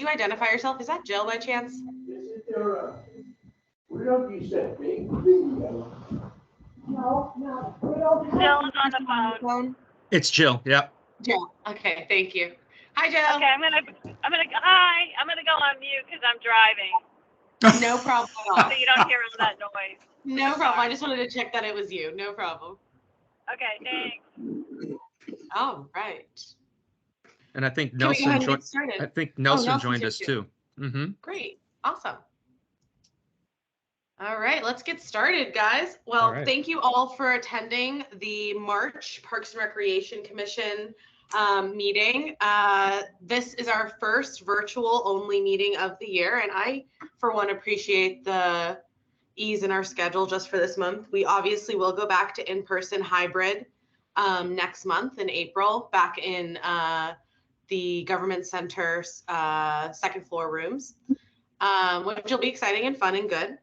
you identify yourself? Is that Jill by chance? Isn't there where don't you set big video? No, we don't have. Jill is on the phone. It's Jill. Yep. Jill. Okay, thank you. Hi, Jill. Okay, I'm gonna go on mute because I'm driving, No problem at all. so you don't hear all that noise. No problem. I just wanted to check that it was you. No problem. Okay, thanks. All right. And I think Can we go Nelson ahead and joined. get started? I think Nelson Nelson's joined here us too. Mm-hmm. Great. Awesome. All right, let's get started, guys. Well, All right. Thank you all for attending the March Parks and Recreation Commission meeting. This is our first virtual only meeting of the year, and I, for one, appreciate the ease in our schedule just for this month. We obviously will go back to in-person hybrid next month in April, back in the Government Center second floor rooms, which will be exciting and fun and good.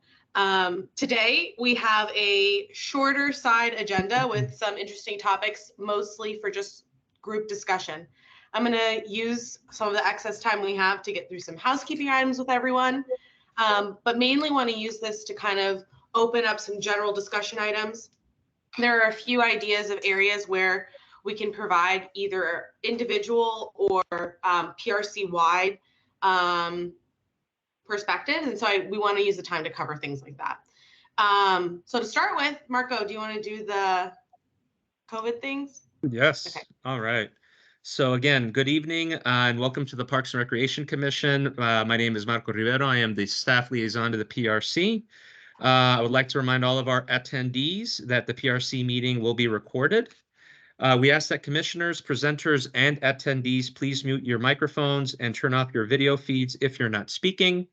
Today we have a shorter side agenda with some interesting topics, mostly for just group discussion. I'm going to use some of the excess time we have to get through some housekeeping items with everyone, but mainly want to use this to kind of open up some general discussion items. There are a few ideas of areas where we can provide either individual or PRC-wide perspectives, and so we want to use the time to cover things like that. So to start with, Marco, do you want to do the COVID things? Yes. Okay. All right. So again, good evening and welcome to the Parks and Recreation Commission. My name is Marco Rivero. I am the staff liaison to the PRC. I would like to remind all of our attendees that the PRC meeting will be recorded. We ask that commissioners, presenters, and attendees please mute your microphones and turn off your video feeds if you're not speaking.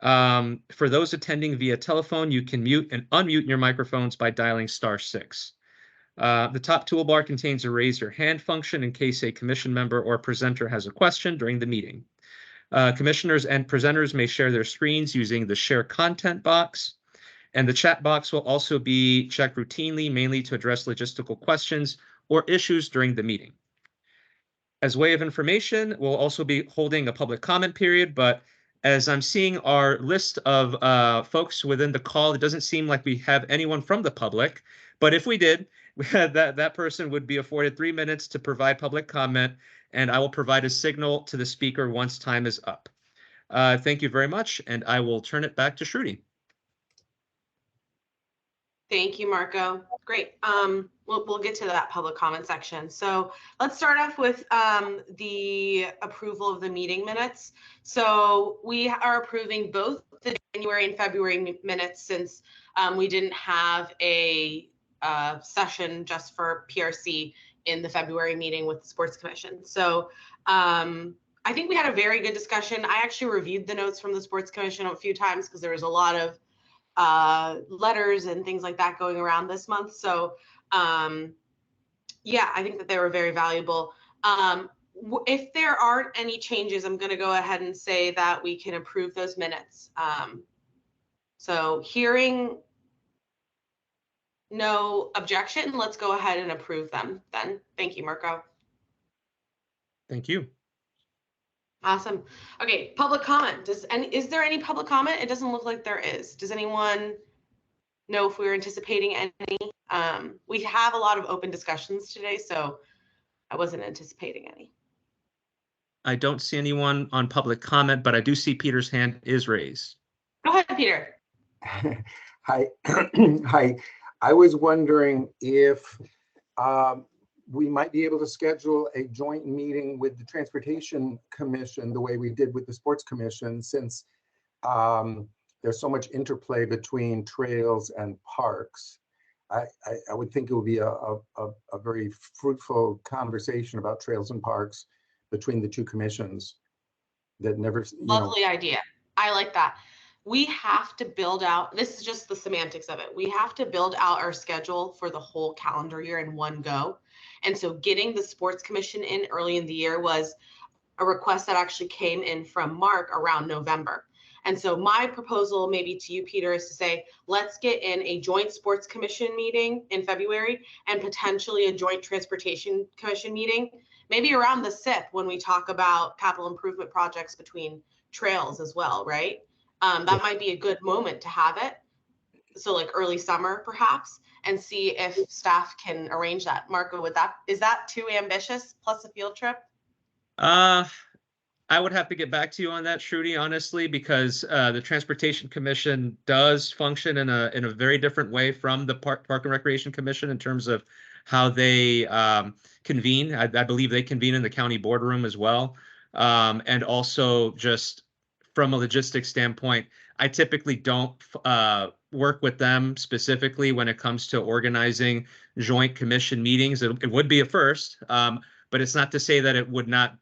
For those attending via telephone, you can mute and unmute your microphones by dialing *6. The top toolbar contains a raise your hand function in case a commission member or presenter has a question during the meeting. Commissioners and presenters may share their screens using the share content box, and the chat box will also be checked routinely, mainly to address logistical questions or issues during the meeting. As way of information, we'll also be holding a public comment period, but as I'm seeing our list of folks within the call, it doesn't seem like we have anyone from the public, but if we did, that person would be afforded 3 minutes to provide public comment, and I will provide a signal to the speaker once time is up. Thank you very much, and I will turn it back to Shruti. Thank you, Marco. Great. We'll get to that public comment section. So let's start off with the approval of the meeting minutes. So we are approving both the January and February minutes since we didn't have a session just for PRC in the February meeting with the Sports Commission. So I think we had a very good discussion. I actually reviewed the notes from the Sports Commission a few times because there was a lot of letters and things like that going around this month. So yeah, I think that they were very valuable. If there aren't any changes, I'm going to go ahead and say that we can approve those minutes. So hearing no objection, let's go ahead and approve them then. Thank you, Marco. Thank you. Awesome. Okay, public comment. Is there any public comment? It doesn't look like there is. Does anyone know if we're anticipating any? We have a lot of open discussions today, so I wasn't anticipating any. I don't see anyone on public comment, but I do see Peter's hand is raised. Go ahead, Peter. Hi. Hi. I was wondering if we might be able to schedule a joint meeting with the Transportation Commission the way we did with the Sports Commission, since there's so much interplay between trails and parks. I would think it would be a very fruitful conversation about trails and parks between the two commissions that never, Lovely idea. I like that. We have to build out, this is just the semantics of it. We have to build out our schedule for the whole calendar year in one go. And so getting the Sports Commission in early in the year was a request that actually came in from Mark around November. And so my proposal maybe to you, Peter, is to say, let's get in a joint Sports Commission meeting in February and potentially a joint Transportation Commission meeting, maybe around the SIP when we talk about capital improvement projects between trails as well, right? Yeah. That might be a good moment to have it. So like early summer perhaps, and see if staff can arrange that. Marco, is that too ambitious plus a field trip? I would have to get back to you on that, Shruti, honestly, because the Transportation Commission does function in a very different way from the Park and Recreation Commission in terms of how they convene. I believe they convene in the county boardroom as well. And also just from a logistics standpoint, I typically don't work with them specifically when it comes to organizing joint commission meetings. It would be a first. But it's not to say that it would not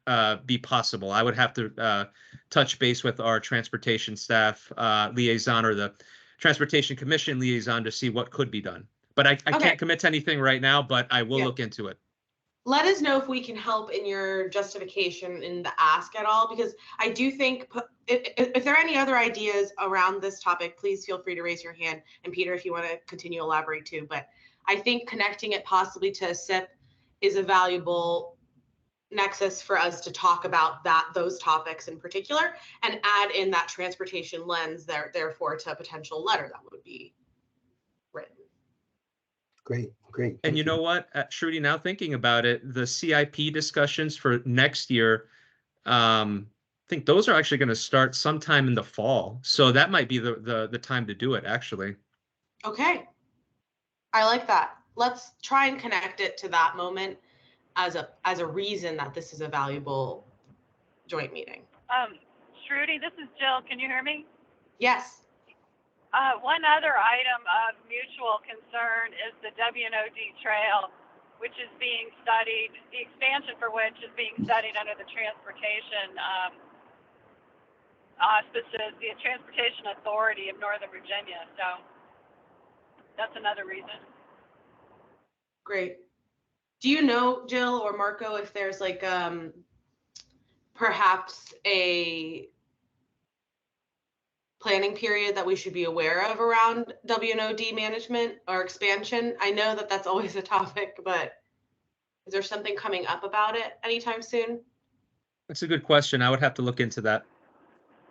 be possible. I would have to touch base with our transportation staff liaison or the Transportation Commission liaison to see what could be done. But I Okay. can't commit to anything right now, but I will Yeah. look into it. Let us know if we can help in your justification in the ask at all, because I do think if there are any other ideas around this topic, please feel free to raise your hand. And Peter, if you want to continue to elaborate too, but I think connecting it possibly to a SIP is a valuable nexus for us to talk about those topics in particular, and add in that transportation lens therefore to a potential letter that would be written. Great. And Thank you know what, Shruti, now thinking about it, the CIP discussions for next year, I think those are actually going to start sometime in the fall. So that might be the time to do it, actually. Okay, I like that. Let's try and connect it to that moment as a reason that this is a valuable joint meeting. Shruti, this is Jill. Can you hear me? Yes. One other item of mutual concern is the WNOD trail, which is being studied, the expansion for which is being studied under the Transportation auspices, the Transportation Authority of Northern Virginia. So that's another reason. Great. Do you know, Jill or Marco, if there's like perhaps a planning period that we should be aware of around WNOD management or expansion? I know that that's always a topic, but is there something coming up about it anytime soon? That's a good question. I would have to look into that.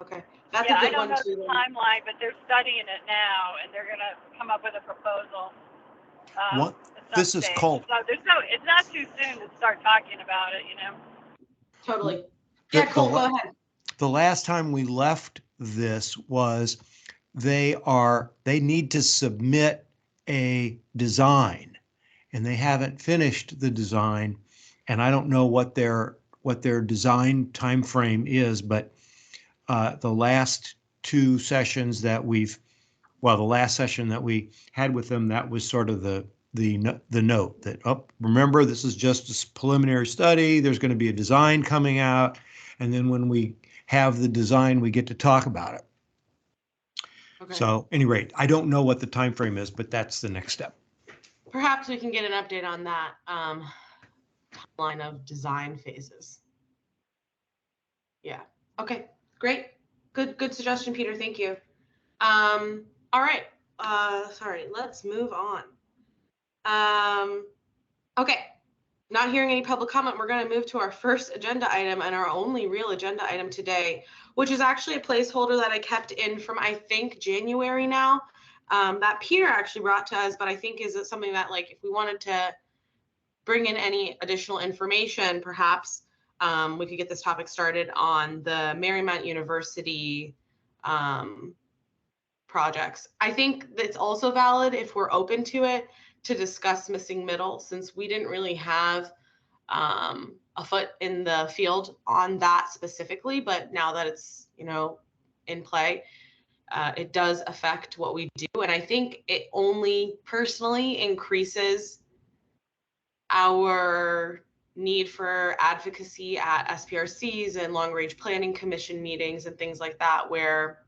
Okay, that's Yeah, a I good don't one know the too. timeline, but they're studying it now, and they're going to come up with a proposal. What? At some This is stage. Colt. So it's not too soon to start talking about it, you know. Totally. The- Yeah, the cool. la- Go ahead. The last time we left this was they need to submit a design, and they haven't finished the design. And I don't know what their design timeframe is, but the last two sessions that the last session that we had with them, that was sort of the note that, remember, this is just a preliminary study. There's going to be a design coming out. And then when we have the design, we get to talk about it. Okay. So at any rate, I don't know what the time frame is, but that's the next step. Perhaps we can get an update on that timeline of design phases. Yeah. Okay. Great. Good suggestion, Peter. Thank you. All right. Sorry. Let's move on. Okay. Not hearing any public comment, we're going to move to our first agenda item and our only real agenda item today, which is actually a placeholder that I kept in from, I think, January now, that Peter actually brought to us, but I think is something that, like, if we wanted to bring in any additional information, perhaps we could get this topic started on the Marymount University projects. I think it's also valid, if we're open to it, to discuss missing middle, since we didn't really have a foot in the field on that specifically, but now that it's, in play, it does affect what we do. And I think it only personally increases our need for advocacy at SPRCs and long range planning commission meetings and things like that, where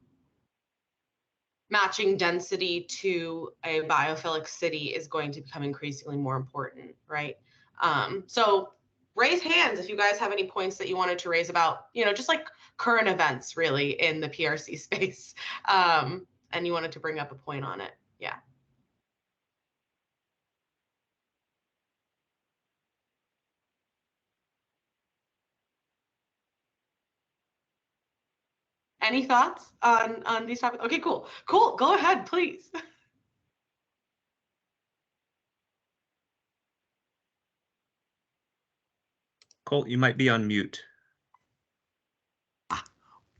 matching density to a biophilic city is going to become increasingly more important, right? So raise hands if you guys have any points that you wanted to raise about, just like current events really in the PRC space, and you wanted to bring up a point on it. Yeah. Any thoughts on these topics? Okay, cool. Cool. Go ahead, please. Colt, you might be on mute.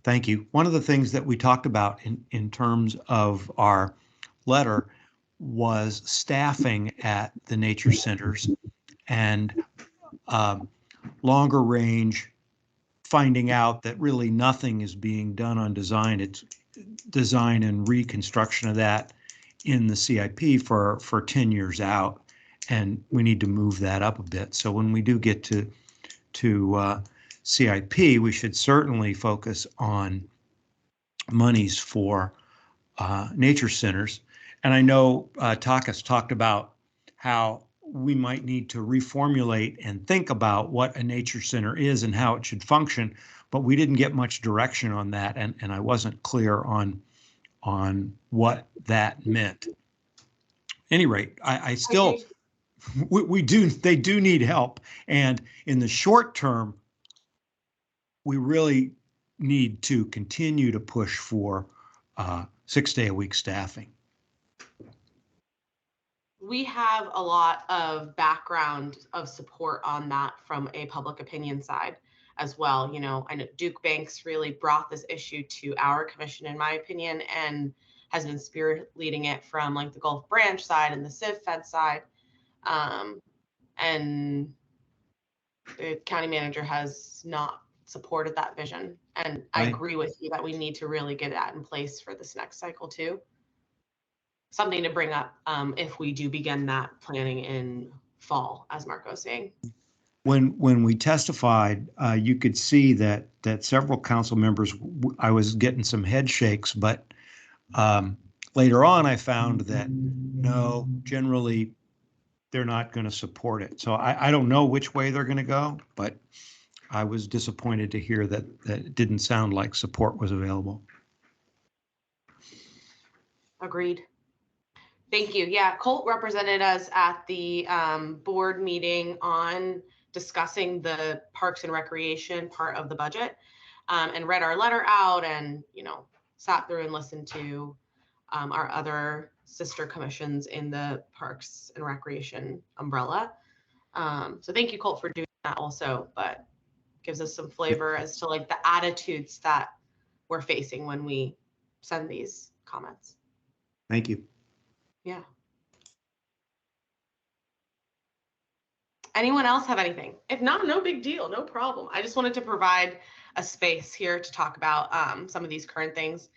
Thank you. One of the things that we talked about in terms of our letter was staffing at the nature centers and longer range, finding out that really nothing is being done on design. It's design and reconstruction of that in the CIP for 10 years out. And we need to move that up a bit. So when we do get to CIP, we should certainly focus on monies for nature centers. And I know Takas talked about how we might need to reformulate and think about what a nature center is and how it should function, but we didn't get much direction on that, and I wasn't clear on what that meant. At any rate, I still, they do need help, and in the short term, we really need to continue to push for 6-day-a-week staffing. We have a lot of background of support on that from a public opinion side as well. You know, I know Duke Banks really brought this issue to our commission, in my opinion, and has been spear leading it from like the Gulf Branch side and the Civ Fed side. And the county manager has not supported that vision. And I agree with you that we need to really get that in place for this next cycle too. Something to bring up if we do begin that planning in fall, as Marco's saying. When we testified, you could see that several council members, I was getting some head shakes, but later on I found that no, generally they're not going to support it. So I don't know which way they're going to go, but I was disappointed to hear that it didn't sound like support was available. Agreed. Thank you. Yeah, Colt represented us at the board meeting on discussing the Parks and Recreation part of the budget, and read our letter out, and sat through and listened to our other sister commissions in the Parks and Recreation umbrella. So thank you, Colt, for doing that also, but gives us some flavor as to like the attitudes that we're facing when we send these comments. Thank you. Yeah. Anyone else have anything? If not, no big deal, no problem. I just wanted to provide a space here to talk about some of these current things,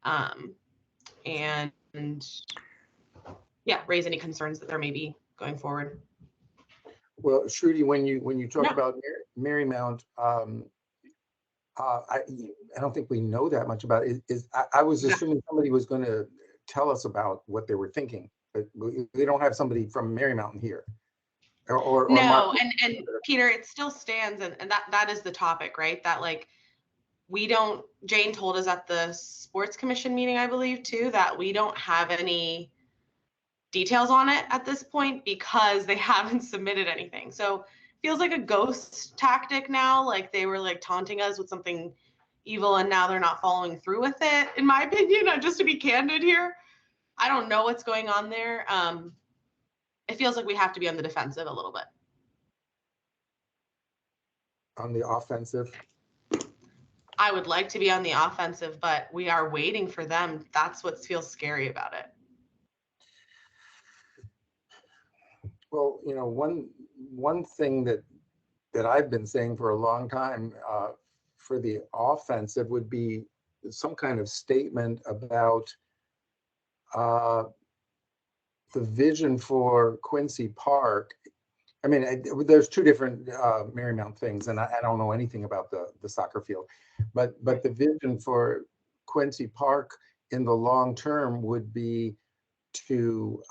and yeah, raise any concerns that there may be going forward. Well, Shruti, when you talk about Marymount, I don't think we know that much about it. I was assuming somebody was going to tell us about what they were thinking, but we don't have somebody from Marymount here. Or no, and Peter, it still stands, and that is the topic, right? That like Jane told us at the sports commission meeting, I believe too, that we don't have any details on it at this point because they haven't submitted anything. So feels like a ghost tactic now, like they were like taunting us with something evil and now they're not following through with it, in my opinion. Just to be candid here, I don't know what's going on there. It feels like we have to be on the defensive a little bit. On the offensive? I would like to be on the offensive, but we are waiting for them. That's what feels scary about it. Well, one thing that I've been saying for a long time for the offensive would be some kind of statement about the vision for Quincy Park. I mean, there's two different Marymount things, and I don't know anything about the soccer field, but the vision for Quincy Park in the long term would be to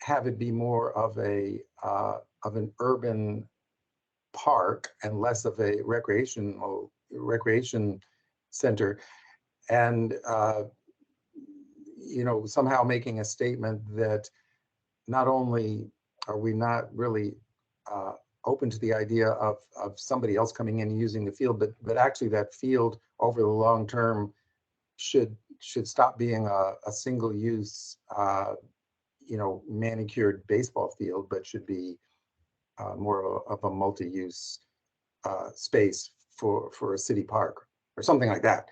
have it be more of an urban park and less of a recreation center, and somehow making a statement that not only are we not really open to the idea of somebody else coming in and using the field, but actually that field over the long term should stop being a single use, manicured baseball field, but should be more of a multi-use space for a city park or something like that.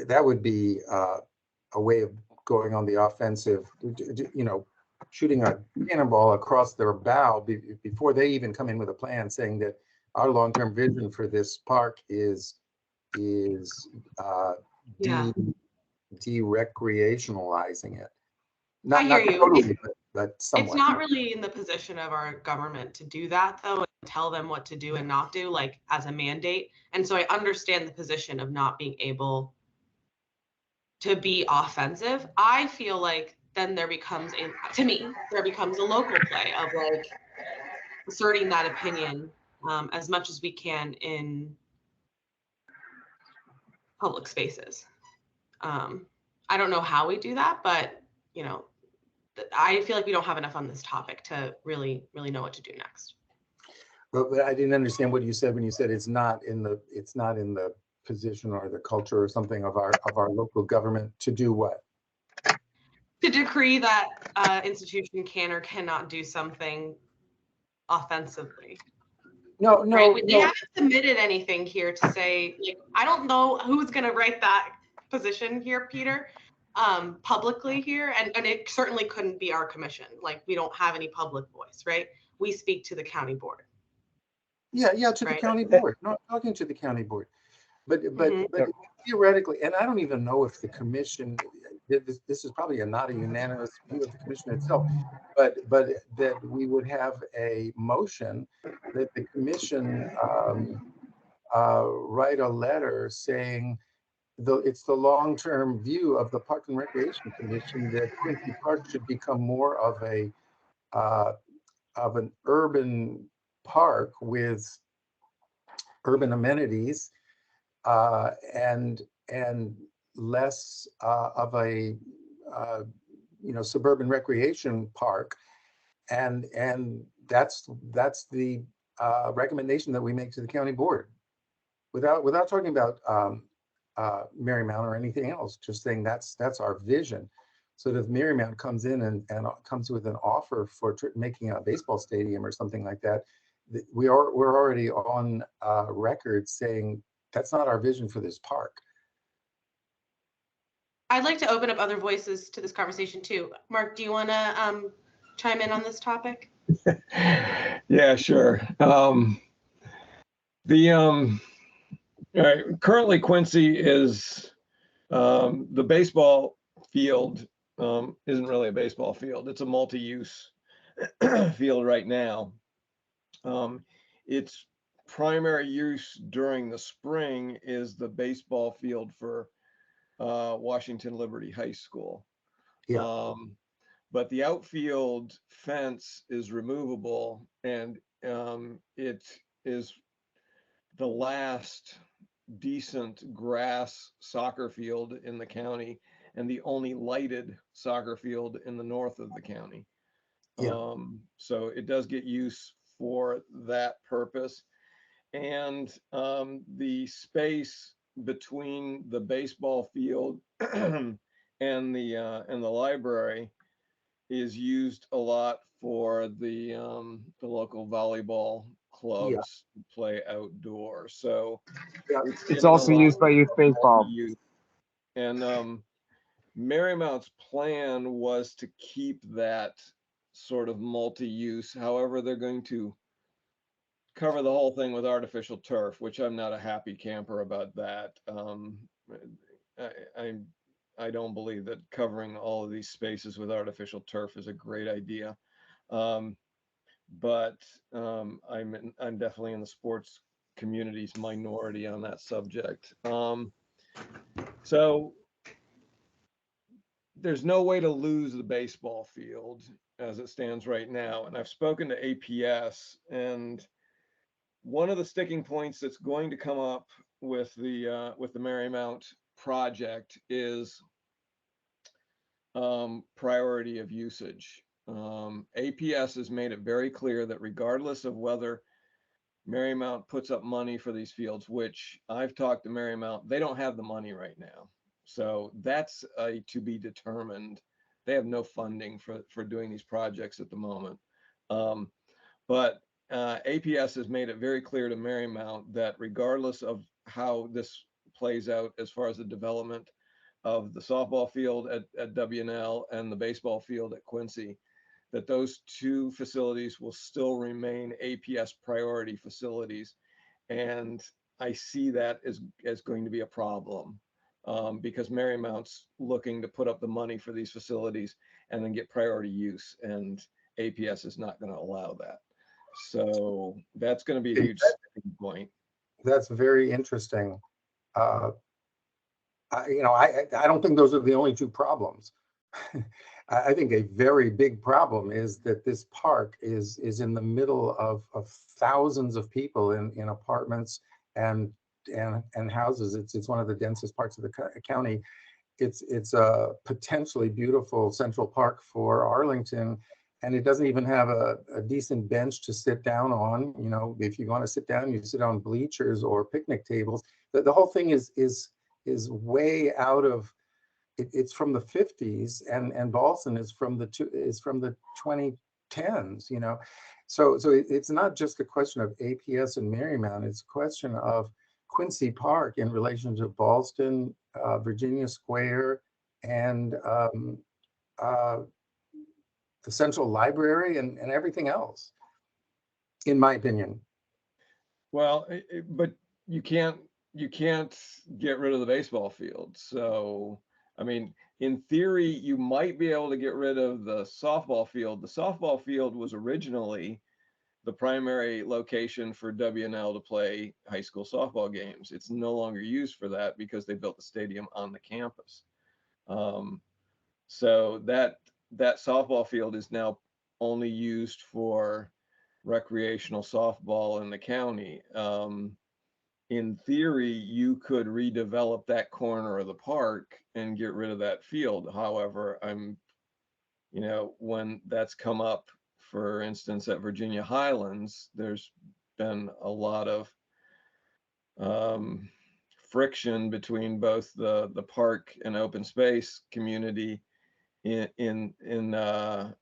That would be a way of going on the offensive, shooting a cannonball across their bow before they even come in with a plan, saying that our long-term vision for this park is Yeah. de-recreationalizing it. I hear Not you. totally, but somewhat. It's not really in the position of our government to do that, though, and tell them what to do and not do, like as a mandate. And so I understand the position of not being able to be offensive. I feel like then there becomes a local play of like asserting that opinion as much as we can in public spaces. I don't know how we do that, but I feel like we don't have enough on this topic to really know what to do next. But I didn't understand what you said when you said it's not in the position or the culture or something of our local government to do what? To decree that institution can or cannot do something offensively. No, Right? They haven't submitted anything here to say, like, I don't know who's going to write that position here, Peter, publicly here. And it certainly couldn't be our commission. Like, we don't have any public voice, right? We speak to the county board. Yeah, to the Right. county board. No, I'm talking to the county board. But theoretically, and I don't even know if the commission, this is probably not a unanimous view of the commission itself, but that we would have a motion that the commission write a letter saying it's the long-term view of the Park and Recreation Commission that Quincy Park should become more of an urban park with urban amenities and less of a suburban recreation park, and that's the recommendation that we make to the county board, without talking about Marymount or anything else, just saying that's our vision. So that if Marymount comes in and comes with an offer for making a baseball stadium or something like that, we're already on record saying that's not our vision for this park. I'd like to open up other voices to this conversation too. Mark, do you want to chime in on this topic? Yeah, sure. Currently Quincy is the baseball field isn't really a baseball field. It's a multi-use field right now. Its primary use during the spring is the baseball field for Washington Liberty High School. Yeah. But the outfield fence is removable, and it is the last decent grass soccer field in the county and the only lighted soccer field in the north of the county. Yeah. So it does get use for that purpose. And the space between the baseball field and the library is used a lot for the local volleyball clubs to play outdoors. So it's also used by youth baseball. And Marymount's plan was to keep that sort of multi-use. However, they're going to cover the whole thing with artificial turf, which I'm not a happy camper about that. I don't believe that covering all of these spaces with artificial turf is a great idea. But I'm definitely in the sports community's minority on that subject. So there's no way to lose the baseball field as it stands right now. And I've spoken to APS, and one of the sticking points that's going to come up with the Marymount project is priority of usage. APS has made it very clear that regardless of whether Marymount puts up money for these fields, which I've talked to Marymount, they don't have the money right now. So that's to be determined. They have no funding for doing these projects at the moment. But APS has made it very clear to Marymount that regardless of how this plays out as far as the development of the softball field at WNL and the baseball field at Quincy, that those two facilities will still remain APS priority facilities. And I see that as going to be a problem because Marymount's looking to put up the money for these facilities and then get priority use, and APS is not going to allow that. So that's going to be a huge point. That's very interesting. I don't think those are the only two problems. I think a very big problem is that this park is in the middle of thousands of people in apartments and houses. It's one of the densest parts of the county. It's a potentially beautiful central park for Arlington, and it doesn't even have a decent bench to sit down on. You know, if you want to sit down, you sit on bleachers or picnic tables. The whole thing is way out of. It's from the 50s, and Ballston is from the 2010s. You know, so it's not just a question of APS and Marymount. It's a question of Quincy Park in relation to Ballston, Virginia Square, and the Central Library and everything else, in my opinion. Well, but you can't get rid of the baseball field. So, I mean, in theory, you might be able to get rid of the softball field. The softball field was originally the primary location for WNL to play high school softball games. It's no longer used for that because they built the stadium on the campus. So that softball field is now only used for recreational softball in the county. In theory, you could redevelop that corner of the park and get rid of that field. However, when that's come up, for instance, at Virginia Highlands, there's been a lot of friction between both the park and open space community in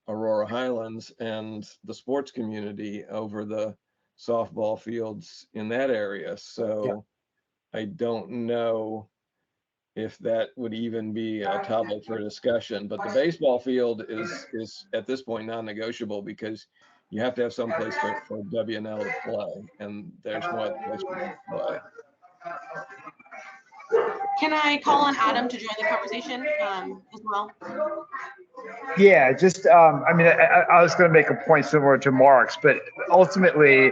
Aurora Highlands and the sports community over the softball fields in that area. So yeah. I don't know if that would even be a topic for discussion, but the baseball field is at this point non-negotiable because you have to have some place for WNL to play, and there's no other place for them to play. Can I call on Adam to join the conversation as well? Yeah, just, I mean, I was going to make a point similar to Mark's, but ultimately,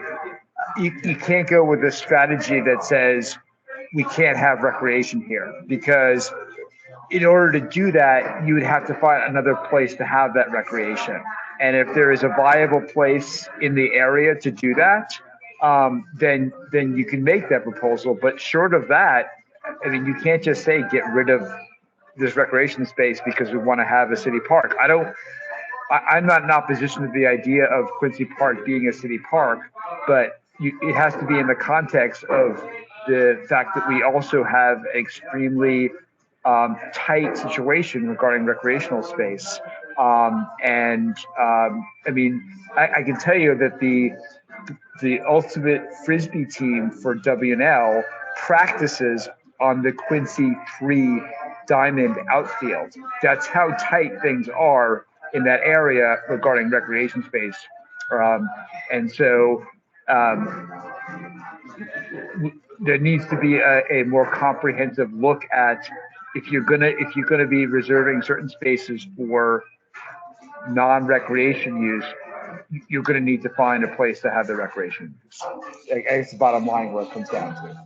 you can't go with a strategy that says we can't have recreation here, because in order to do that, you would have to find another place to have that recreation. And if there is a viable place in the area to do that, then you can make that proposal. But short of that, I mean, you can't just say get rid of this recreation space because we want to have a city park. I'm not in opposition to the idea of Quincy Park being a city park, but it has to be in the context of the fact that we also have extremely tight situation regarding recreational space. I mean, I can tell you that the ultimate Frisbee team for WNL practices on the Quincy 3 diamond outfield. That's how tight things are in that area regarding recreation space. And so there needs to be a more comprehensive look at if you're gonna be reserving certain spaces for non-recreation use, you're gonna need to find a place to have the recreation use. I guess the bottom line what it comes down to.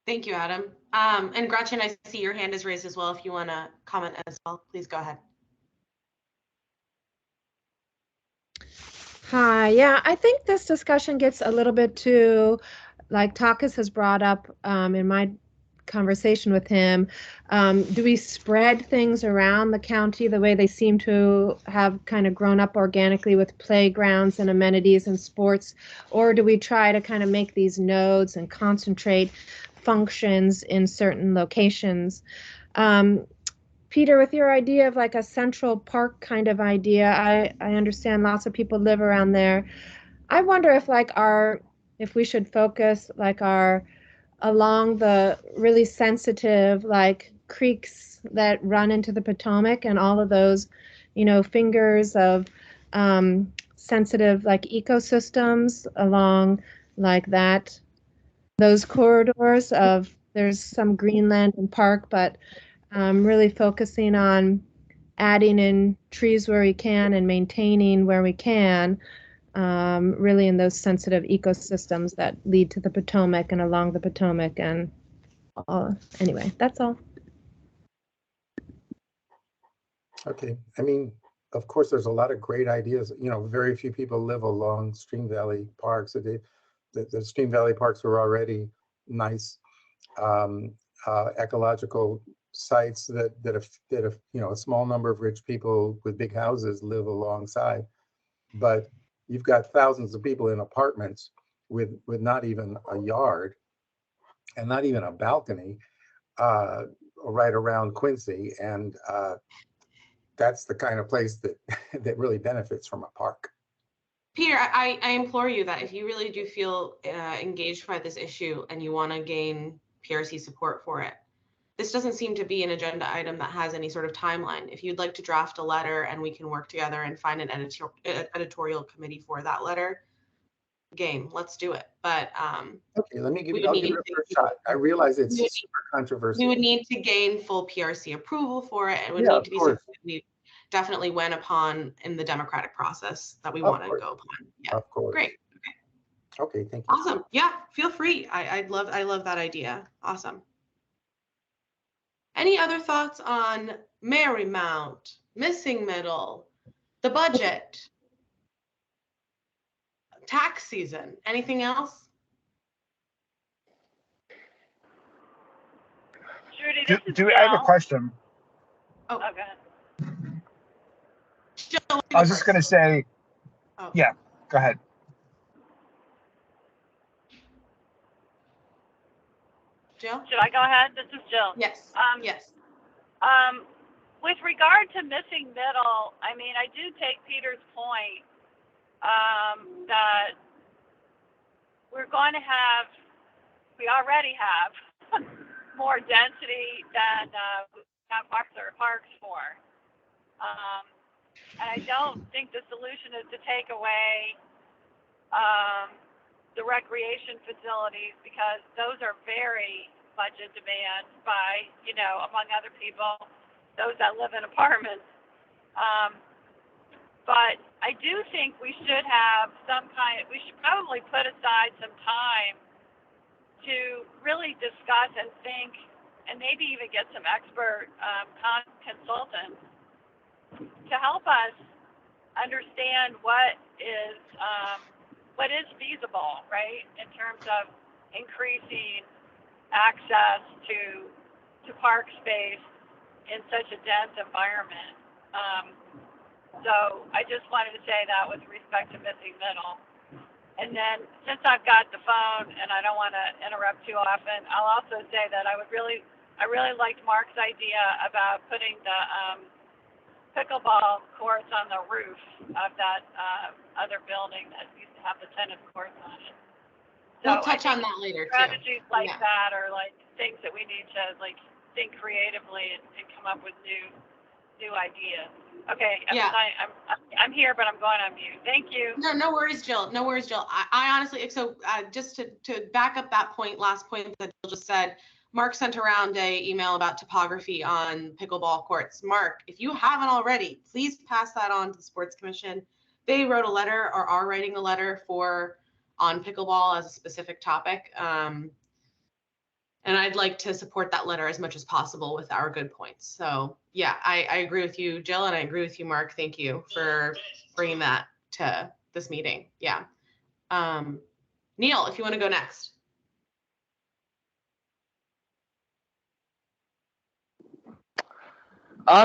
Thank you, Adam. And Gretchen, I see your hand is raised as well. If you want to comment as well, please go ahead. Hi, yeah, I think this discussion gets a little bit too, like Takis has brought up in my conversation with him. Do we spread things around the county the way they seem to have kind of grown up organically with playgrounds and amenities and sports? Or do we try to kind of make these nodes and concentrate functions in certain locations? Peter, with your idea of like a central park kind of idea, I understand lots of people live around there. I wonder if if we should focus along the really sensitive like creeks that run into the Potomac and all of those, fingers of sensitive like ecosystems along like those corridors of there's some greenland and park, but really focusing on adding in trees where we can and maintaining where we can, really in those sensitive ecosystems that lead to the Potomac and along the Potomac. And anyway, that's all. Okay, I mean, of course, there's a lot of great ideas. Very few people live along Stream Valley parks. The Stream Valley parks were already nice ecological sites that a small number of rich people with big houses live alongside. But you've got thousands of people in apartments with not even a yard and not even a balcony right around Quincy, and that's the kind of place that that really benefits from a park. Peter, I implore you that if you really do feel engaged by this issue and you want to gain PRC support for it, this doesn't seem to be an agenda item that has any sort of timeline. If you'd like to draft a letter and we can work together and find an editorial committee for that letter, game, let's do it. But okay, I'll give it a shot. I realize it's super controversial. We would need to gain full PRC approval for it. It would need to be something we definitely went upon in the democratic process that we want to go upon. Yeah, of course. Great. Okay, thank you. Awesome. Yeah, feel free. I love that idea. Awesome. Any other thoughts on Marymount, Missing Middle, the budget, tax season? Anything else? Judy, this is I have a question. Oh, okay. I was just going to say, yeah, go ahead. Jill? Should I go ahead? This is Jill. Yes. Yes. With regard to Missing Middle, I mean, I do take Peter's point that we already have more density than we have parks for. And I don't think the solution is to take away the recreation facilities, because those are very budget demands by, among other people, those that live in apartments. But I do think we should have we should probably put aside some time to really discuss and think, and maybe even get some expert consultants to help us understand what is feasible, right, in terms of increasing access to park space in such a dense environment. So I just wanted to say that with respect to Missing Middle. And then, since I've got the phone and I don't want to interrupt too often, I'll also say that I really liked Mark's idea about putting the pickleball courts on the roof of that other building that used to have the tennis courts on it. So we'll touch on that later too. Strategies like that are like things that we need to think creatively and come up with new ideas. Okay, I'm here, but I'm going on mute. Thank you. No worries, Jill. No worries, Jill. I honestly, so just to back up that last point that Jill just said, Mark sent around an email about topography on pickleball courts. Mark, if you haven't already, please pass that on to the Sports Commission. They wrote a letter or are writing a letter on pickleball as a specific topic. And I'd like to support that letter as much as possible with our good points. So yeah, I agree with you, Jill, and I agree with you, Mark. Thank you for bringing that to this meeting. Yeah. Neil, if you want to go next.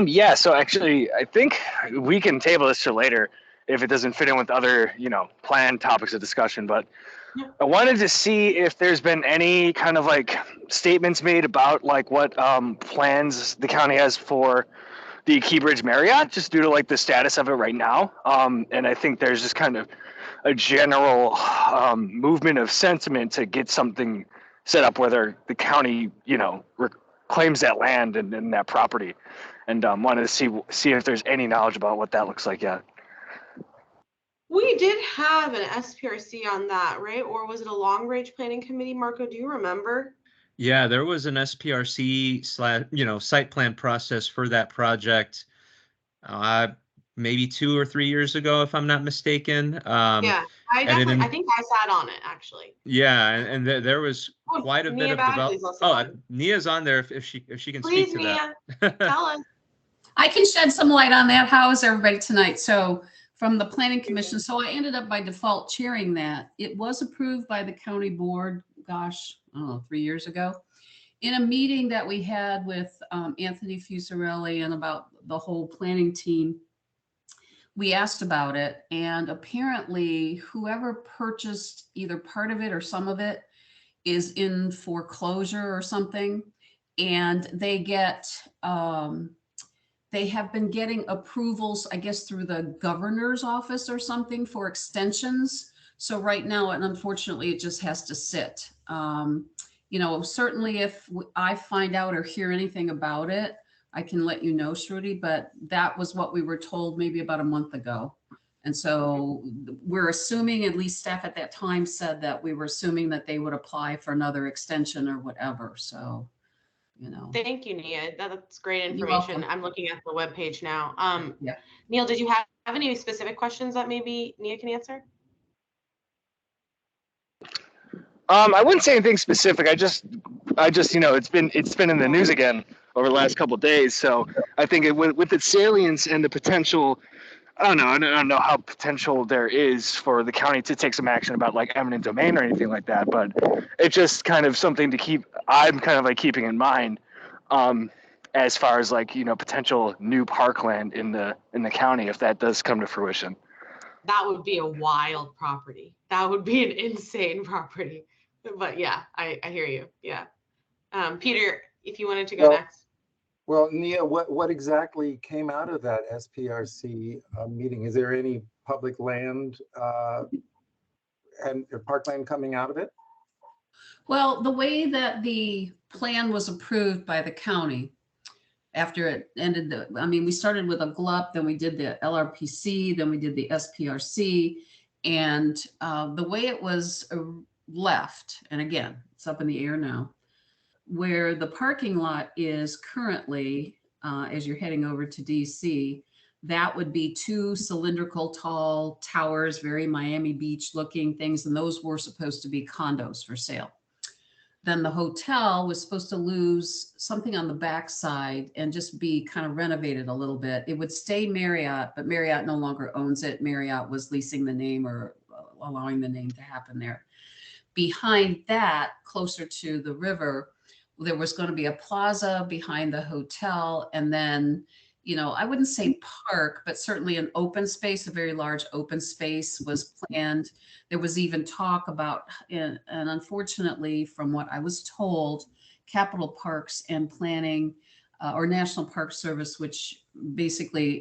Yeah, so actually, I think we can table this to later if it doesn't fit in with other, planned topics of discussion. But Yeah. I wanted to see if there's been any kind of like statements made about like what plans the county has for the Key Bridge Marriott, just due to like the status of it right now. And I think there's just kind of a general movement of sentiment to get something set up, whether the county, claims that land and that property. And wanted to see if there's any knowledge about what that looks like yet. We did have an SPRC on that, right? Or was it a long range planning committee? Marco, do you remember? Yeah, there was an SPRC site plan process for that project. Maybe 2 or 3 years ago, if I'm not mistaken. Yeah, I think I sat on it actually. Yeah, and there was quite a bit of development. Oh, Nia's on there if she can Please, speak to Nia, that. tell us. I can shed some light on that. How is everybody tonight? So from the Planning Commission, so I ended up by default chairing that. It was approved by the county board, gosh, I don't know, 3 years ago. In a meeting that we had with Anthony Fusarelli and about the whole planning team, we asked about it, and apparently whoever purchased either part of it or some of it is in foreclosure or something, and they get they have been getting approvals, I guess, through the governor's office or something for extensions. So right now, and unfortunately, it just has to sit. Certainly if I find out or hear anything about it, I can let you know, Shruti, but that was what we were told maybe about a month ago. And so we're assuming, at least staff at that time said that we were assuming that they would apply for another extension or whatever. So, Thank you, Nia. That's great You're information. welcome. I'm looking at the webpage now. Yeah. Neil, did you have any specific questions that maybe Nia can answer? I wouldn't say anything specific. I just, it's been in the news again over the last couple of days. So I think with its salience and the potential, I don't know how potential there is for the county to take some action about like eminent domain or anything like that. But it's just kind of something to keep. I'm kind of like keeping in mind, as far as like potential new parkland in the county if that does come to fruition. That would be a wild property. That would be an insane property. But yeah, I hear you. Yeah. Peter, if you wanted to go next. Well, Nia, what exactly came out of that SPRC meeting? Is there any public land and parkland coming out of it? Well, the way that the plan was approved by the county after it ended, we started with a GLUP, then we did the LRPC, then we did the SPRC, and the way it was left, and again, it's up in the air now, where the parking lot is currently, as you're heading over to DC, that would be 2 cylindrical tall towers, very Miami Beach looking things, and those were supposed to be condos for sale. Then the hotel was supposed to lose something on the backside and just be kind of renovated a little bit. It would stay Marriott, but Marriott no longer owns it. Marriott was leasing the name or allowing the name to happen there. Behind that, closer to the river, there was going to be a plaza behind the hotel. And then, I wouldn't say park, but certainly an open space, a very large open space was planned. There was even talk about, and unfortunately, from what I was told, Capital Parks and Planning or National Park Service, which basically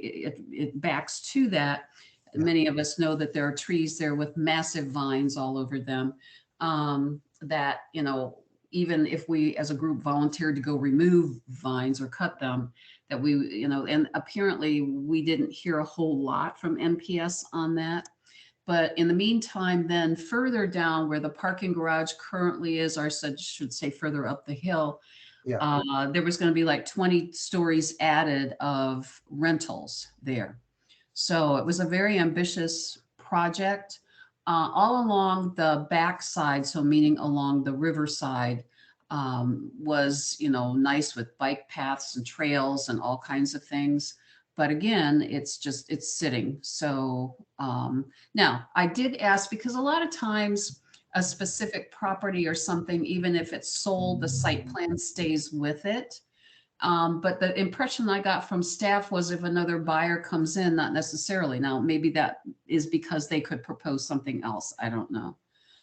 it backs to that. Many of us know that there are trees there with massive vines all over them. That, even if we as a group volunteered to go remove vines or cut them, that we, and apparently we didn't hear a whole lot from NPS on that. But in the meantime, then further down where the parking garage currently is, or I should say further up the hill, there was going to be like 20 stories added of rentals there. So it was a very ambitious project. All along the backside, so meaning along the riverside, was, nice with bike paths and trails and all kinds of things. But again, it's sitting. So now I did ask, because a lot of times a specific property or something, even if it's sold, the site plan stays with it. But the impression I got from staff was if another buyer comes in, not necessarily. Now, maybe that is because they could propose something else. I don't know.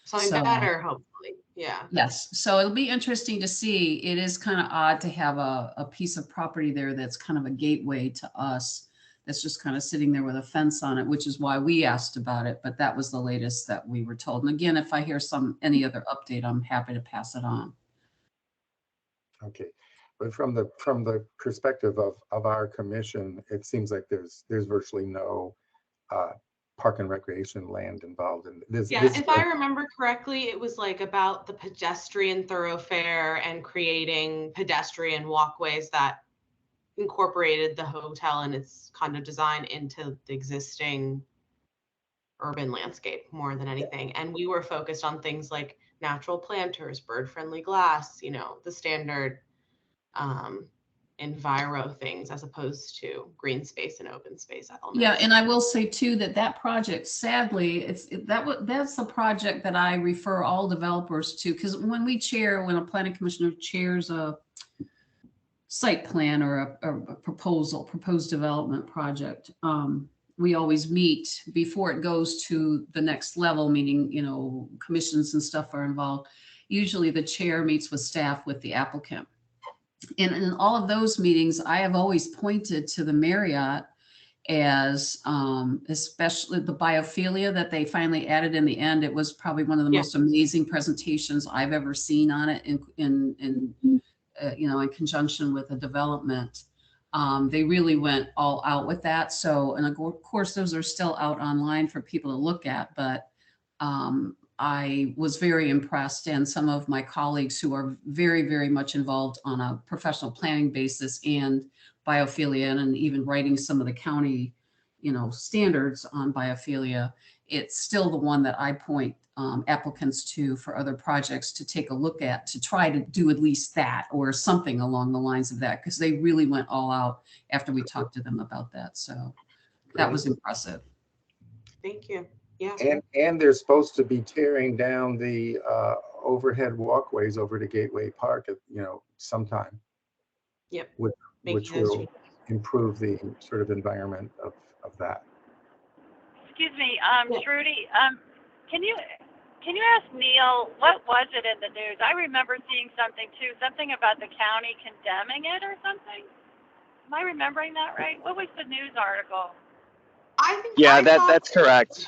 Something So- better, hopefully. Yeah. Yes, so it'll be interesting to see. It is kind of odd to have a piece of property there that's kind of a gateway to us. That's just kind of sitting there with a fence on it, which is why we asked about it, but that was the latest that we were told. And again, if I hear any other update, I'm happy to pass it on. Okay, but from the perspective of our commission, it seems like there's virtually no park and recreation land involved in this. Yeah, if I remember correctly, it was like about the pedestrian thoroughfare and creating pedestrian walkways that incorporated the hotel and its kind of design into the existing urban landscape more than anything. And we were focused on things like natural planters, bird-friendly glass, you know, the standard enviro things as opposed to green space and open space elements. Yeah, and I will say too that project, sadly, that's the project that I refer all developers to, because when a planning commissioner chairs a site plan or a proposed development project, we always meet before it goes to the next level, meaning, you know, commissions and stuff are involved. Usually the chair meets with staff with the applicant. And in all of those meetings, I have always pointed to the Marriott as, especially the biophilia that they finally added in the end. It was probably one of the most amazing presentations I've ever seen on it in conjunction with the development. They really went all out with that. So, and of course, those are still out online for people to look at, but I was very impressed, and some of my colleagues who are very, very much involved on a professional planning basis and biophilia, and even writing some of the county, you know, standards on biophilia, it's still the one that I point applicants to for other projects to take a look at, to try to do at least that or something along the lines of that, because they really went all out after we talked to them about that. So that was impressive. Thank you. Yeah. And they're supposed to be tearing down the overhead walkways over to Gateway Park, sometime. Yep. Which will improve the sort of environment of that. Excuse me, Trudy, can you ask Neil, what was it in the news? I remember seeing something too, something about the county condemning it or something. Am I remembering that right? What was the news article? That's correct.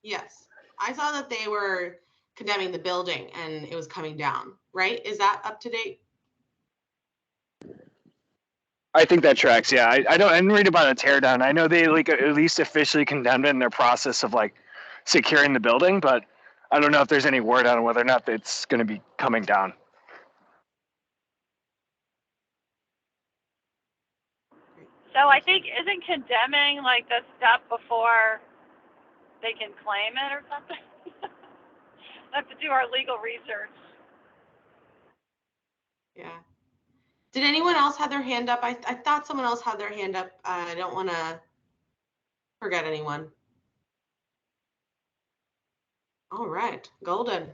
Yes, I saw that they were condemning the building and it was coming down, right? Is that up to date? I think that tracks. Yeah, I didn't read about a tear down. I know they at least officially condemned it in their process of securing the building, but I don't know if there's any word on whether or not it's going to be coming down. So I think, isn't condemning the step before they can claim it or something? I have to do our legal research. Yeah. Did anyone else have their hand up? I thought someone else had their hand up. I don't want to forget anyone. All right, golden.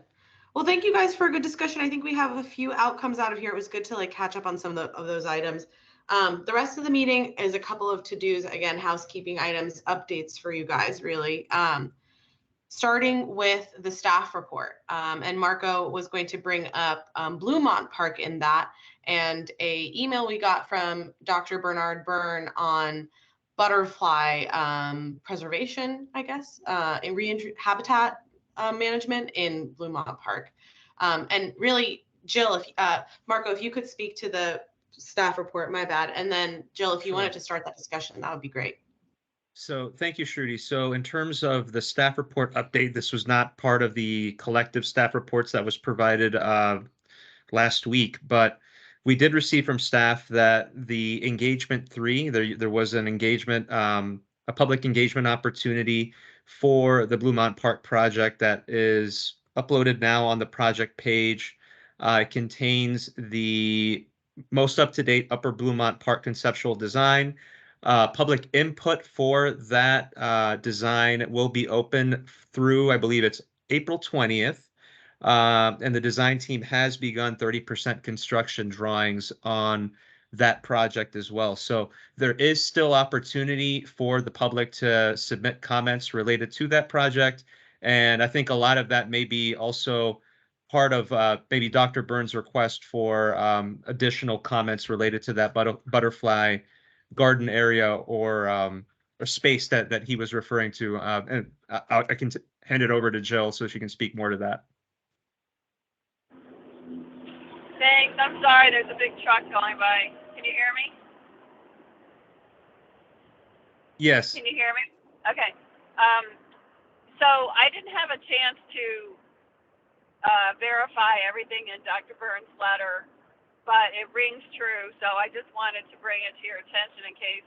Well, thank you guys for a good discussion. I think we have a few outcomes out of here. It was good to catch up on some of those items. The rest of the meeting is a couple of to-dos, again, housekeeping items, updates for you guys, really. Starting with the staff report. And Marco was going to bring up Bluemont Park in that, and a email we got from Dr. Bernard Byrne on butterfly preservation, I guess, in habitat management in Bluemont Park. And really, Jill, Marco, if you could speak to the staff report, my bad. And then Jill, if you wanted to start that discussion, that would be great. So thank you, Shruti. So in terms of the staff report update, this was not part of the collective staff reports that was provided last week, but we did receive from staff that the engagement 3, there was an engagement, a public engagement opportunity for the Bluemont Park project that is uploaded now on the project page. It contains the most up-to-date Upper Bluemont Park conceptual design. Public input for that design will be open through, I believe it's April 20th. And the design team has begun 30% construction drawings on that project as well. So there is still opportunity for the public to submit comments related to that project. And I think a lot of that may be also part of maybe Dr. Burns' request for additional comments related to that butterfly garden area or space that he was referring to. And I can hand it over to Jill so she can speak more to that. Thanks. I'm sorry, there's a big truck going by. Can you hear me? Yes. Can you hear me? Okay. So I didn't have a chance to verify everything in Dr. Burns' letter, but it rings true. So I just wanted to bring it to your attention in case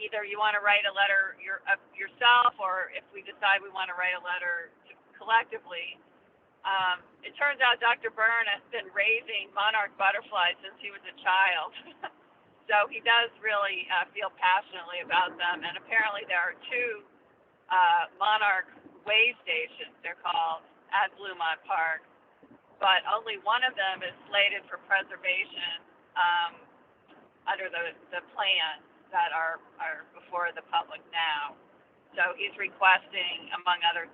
either you want to write a letter yourself, or if we decide we want to write a letter collectively. It turns out Dr. Byrne has been raising monarch butterflies since he was a child. So he does really feel passionately about them. And apparently there are two monarch way stations, they're called, at Bluemont Park. But only one of them is slated for preservation under the plans that are before the public now. So he's requesting, among other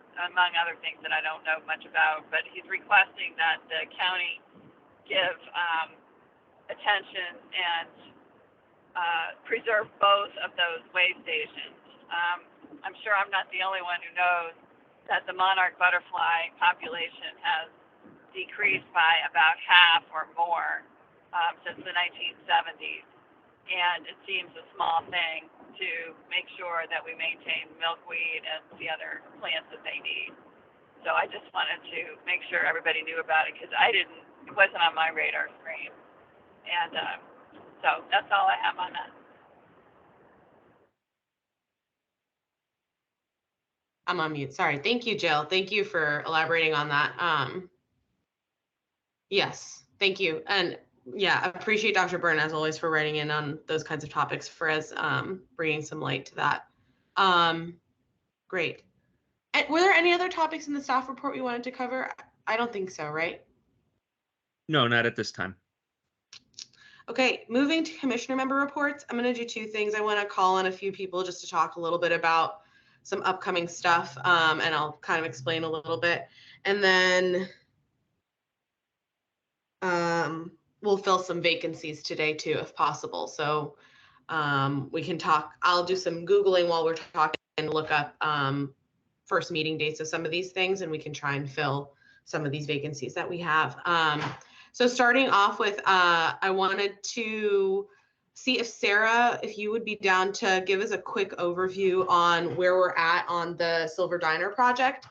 things that I don't know much about, but he's requesting that the county give attention and preserve both of those way stations. I'm sure I'm not the only one who knows that the monarch butterfly population has decreased by about half or more since the 1970s. And it seems a small thing to make sure that we maintain milkweed and the other plants that they need. So I just wanted to make sure everybody knew about it, because it wasn't on my radar screen. And so that's all I have on that. I'm on mute. Sorry. Thank you, Jill. Thank you for elaborating on that. Yes, thank you. And yeah, I appreciate Dr. Byrne, as always, for writing in on those kinds of topics for us, bringing some light to that. Great. And were there any other topics in the staff report we wanted to cover? I don't think so, right? No, not at this time. Okay, moving to commissioner member reports. I'm going to do two things. I want to call on a few people just to talk a little bit about some upcoming stuff, and I'll kind of explain a little bit. And then we'll fill some vacancies today too, if possible. So we can talk. I'll do some Googling while we're talking and look up first meeting dates of some of these things, and we can try and fill some of these vacancies that we have. So starting off with, I wanted to see if Sarah, if you would be down to give us a quick overview on where we're at on the Silver Diner project.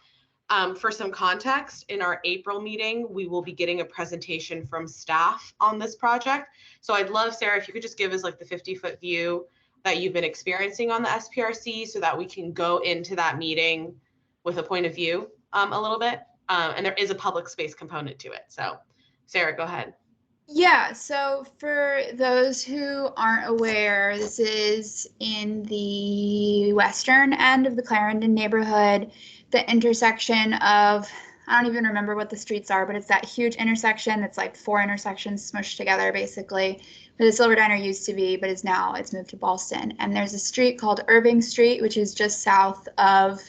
For some context, in our April meeting, we will be getting a presentation from staff on this project. So I'd love, Sarah, if you could just give us like the 50-foot view that you've been experiencing on the SPRC, so that we can go into that meeting with a point of view a little bit. And there is a public space component to it. So Sarah, go ahead. Yeah, so for those who aren't aware, this is in the western end of the Clarendon neighborhood, the intersection of, I don't even remember what the streets are, but it's that huge intersection that's like 4 intersections smushed together, basically, where the Silver Diner used to be, but it's moved to Ballston. And there's a street called Irving Street, which is just south of,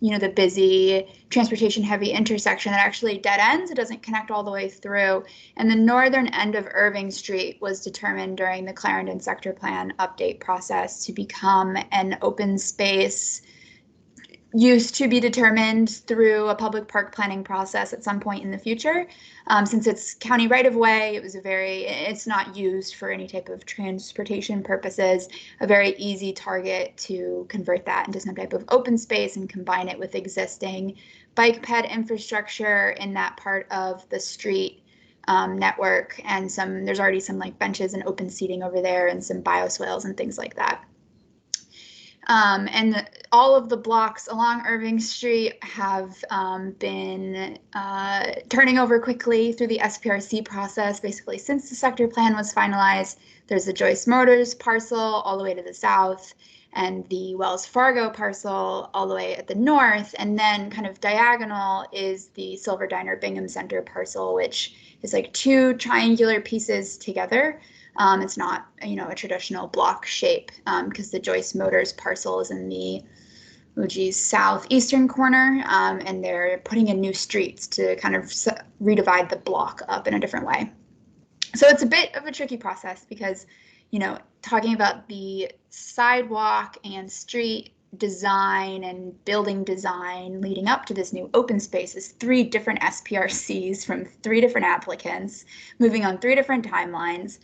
the busy transportation heavy intersection that actually dead ends. It doesn't connect all the way through. And the northern end of Irving Street was determined during the Clarendon sector plan update process to become an open space, used to be determined through a public park planning process at some point in the future. Since it's county right of way, it's not used for any type of transportation purposes, a very easy target to convert that into some type of open space and combine it with existing bike ped infrastructure in that part of the street network. And there's already some like benches and open seating over there and some bioswales and things like that. And all of the blocks along Irving Street have been turning over quickly through the SPRC process, basically since the sector plan was finalized. There's the Joyce Motors parcel all the way to the south, and the Wells Fargo parcel all the way at the north, and then kind of diagonal is the Silver Diner Bingham Center parcel, which is like 2 triangular pieces together. It's not, you know, a traditional block shape because the Joyce Motors parcel is in the southeastern corner, and they're putting in new streets to kind of redivide the block up in a different way. So it's a bit of a tricky process because, you know, talking about the sidewalk and street design and building design leading up to this new open space is 3 different SPRCs from 3 different applicants moving on 3 different timelines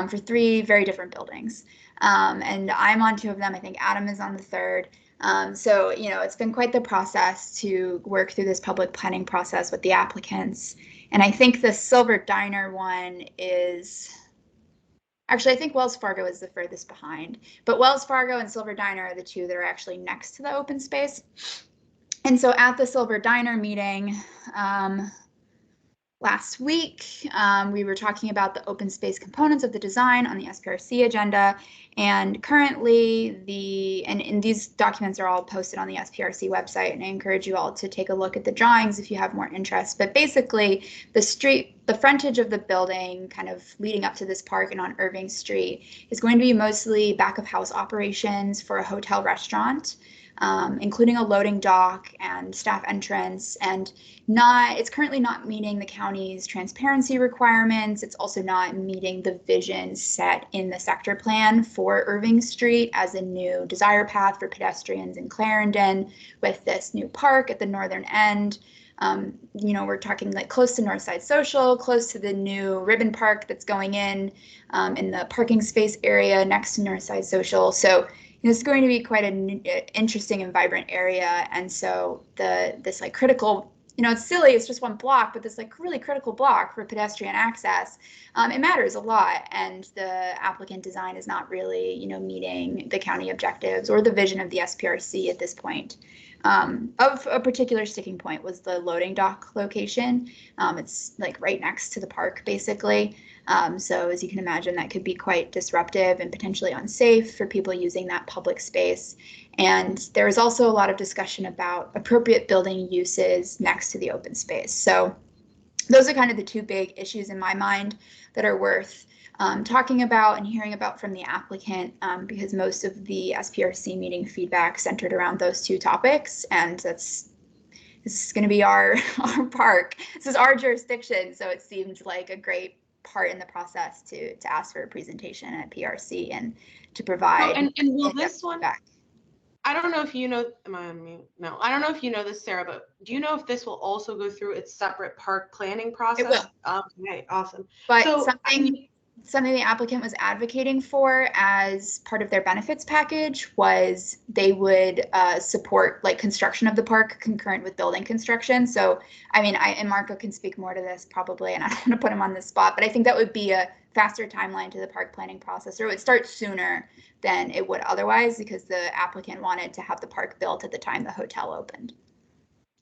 for 3 very different buildings. And I'm on 2 of them. I think Adam is on the 3rd. So, you know, it's been quite the process to work through this public planning process with the applicants. And I think the Silver Diner one is, actually, I think Wells Fargo is the furthest behind, but Wells Fargo and Silver Diner are the 2 that are actually next to the open space. And so at the Silver Diner meeting last week, we were talking about the open space components of the design on the SPRC agenda. And currently and these documents are all posted on the SPRC website, and I encourage you all to take a look at the drawings if you have more interest. But basically the frontage of the building kind of leading up to this park and on Irving Street is going to be mostly back of house operations for a hotel restaurant, including a loading dock and staff entrance, and it's currently not meeting the county's transparency requirements. It's also not meeting the vision set in the sector plan for Irving Street as a new desire path for pedestrians in Clarendon with this new park at the northern end. You know, we're talking like close to Northside Social, close to the new ribbon park that's going in the parking space area next to Northside Social. So it's going to be quite an interesting and vibrant area. And so this like critical, you know, it's silly, it's just 1 block, but this like really critical block for pedestrian access, it matters a lot. And the applicant design is not really, you know, meeting the county objectives or the vision of the SPRC at this point. Of a particular sticking point was the loading dock location. It's like right next to the park, basically. So as you can imagine, that could be quite disruptive and potentially unsafe for people using that public space. And there was also a lot of discussion about appropriate building uses next to the open space. So those are kind of the 2 big issues in my mind that are worth talking about and hearing about from the applicant, because most of the SPRC meeting feedback centered around those 2 topics. And this is going to be our park. This is our jurisdiction. So it seemed like a great part in the process to ask for a presentation at PRC and to provide. And will this one, feedback. I don't know if you know, am I on mute? No, I don't know if you know this, Sarah, but do you know if this will also go through its separate park planning process? It will. Okay, awesome. But So, something the applicant was advocating for as part of their benefits package was they would support like construction of the park concurrent with building construction. So, I mean, and Marco can speak more to this probably, and I don't want to put him on the spot, but I think that would be a faster timeline to the park planning process, or it would start sooner than it would otherwise because the applicant wanted to have the park built at the time the hotel opened.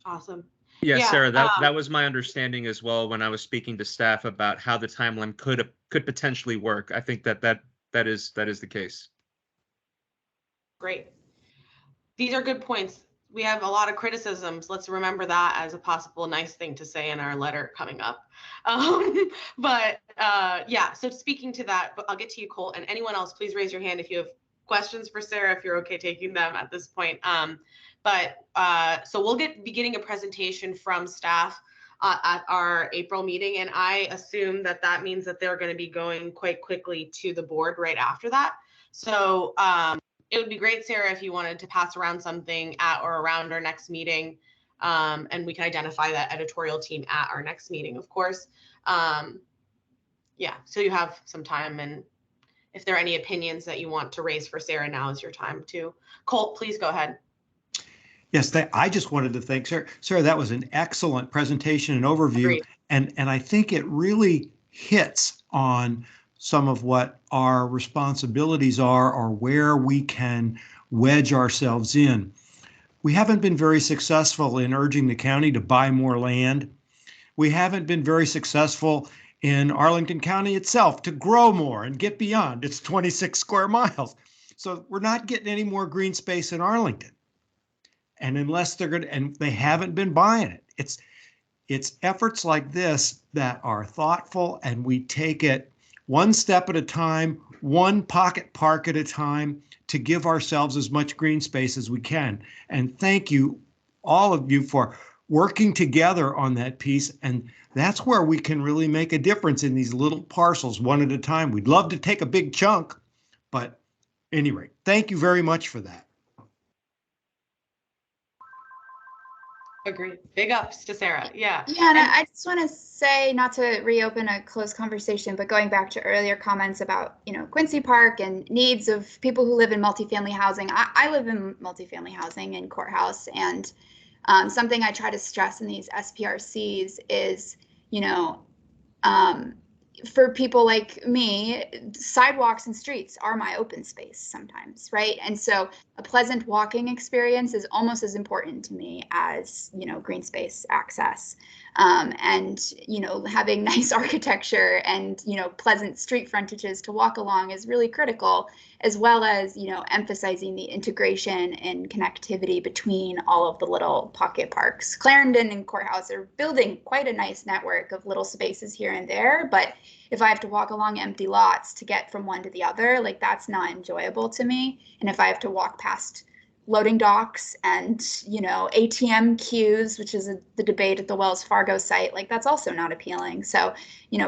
Awesome. Yeah, Yeah, Sarah, that was my understanding as well when I was speaking to staff about how the timeline could potentially work. I think that is the case. Great. These are good points. We have a lot of criticisms. Let's remember that as a possible nice thing to say in our letter coming up. Yeah, so speaking to that, but I'll get to you, Colt, and anyone else, please raise your hand if you have questions for Sarah, if you're okay taking them at this point. So we'll be getting a presentation from staff at our April meeting, and I assume that means that they're going to be going quite quickly to the board right after that. So it would be great, Sarah, if you wanted to pass around something at or around our next meeting, and we can identify that editorial team at our next meeting, of course. Yeah, so you have some time, and if there are any opinions that you want to raise for Sarah, now is your time too. Colt, please go ahead. Yes, I just wanted to thank Sarah. Sarah, that was an excellent presentation and overview. Agreed. And I think it really hits on some of what our responsibilities are or where we can wedge ourselves in. We haven't been very successful in urging the county to buy more land. We haven't been very successful in Arlington County itself to grow more and get beyond its 26 square miles. So we're not getting any more green space in Arlington. And unless they're good, and they haven't been buying it. It's efforts like this that are thoughtful, and we take it one step at a time, one pocket park at a time, to give ourselves as much green space as we can. And thank you, all of you, for working together on that piece. And that's where we can really make a difference in these little parcels, one at a time. We'd love to take a big chunk, but anyway, thank you very much for that. Agreed. Big ups to Sarah. Yeah. Yeah, and I just want to say, not to reopen a closed conversation, but going back to earlier comments about, Quincy Park and needs of people who live in multifamily housing. I live in multifamily housing in Courthouse, and something I try to stress in these SPRCs is, for people like me, sidewalks and streets are my open space sometimes, right? And so a pleasant walking experience is almost as important to me as, green space access. And, having nice architecture and, pleasant street frontages to walk along is really critical, as well as, emphasizing the integration and connectivity between all of the little pocket parks. Clarendon and Courthouse are building quite a nice network of little spaces here and there, but if I have to walk along empty lots to get from one to the other, like, that's not enjoyable to me. And if I have to walk past loading docks and, ATM queues, which is the debate at the Wells Fargo site, like, that's also not appealing. So,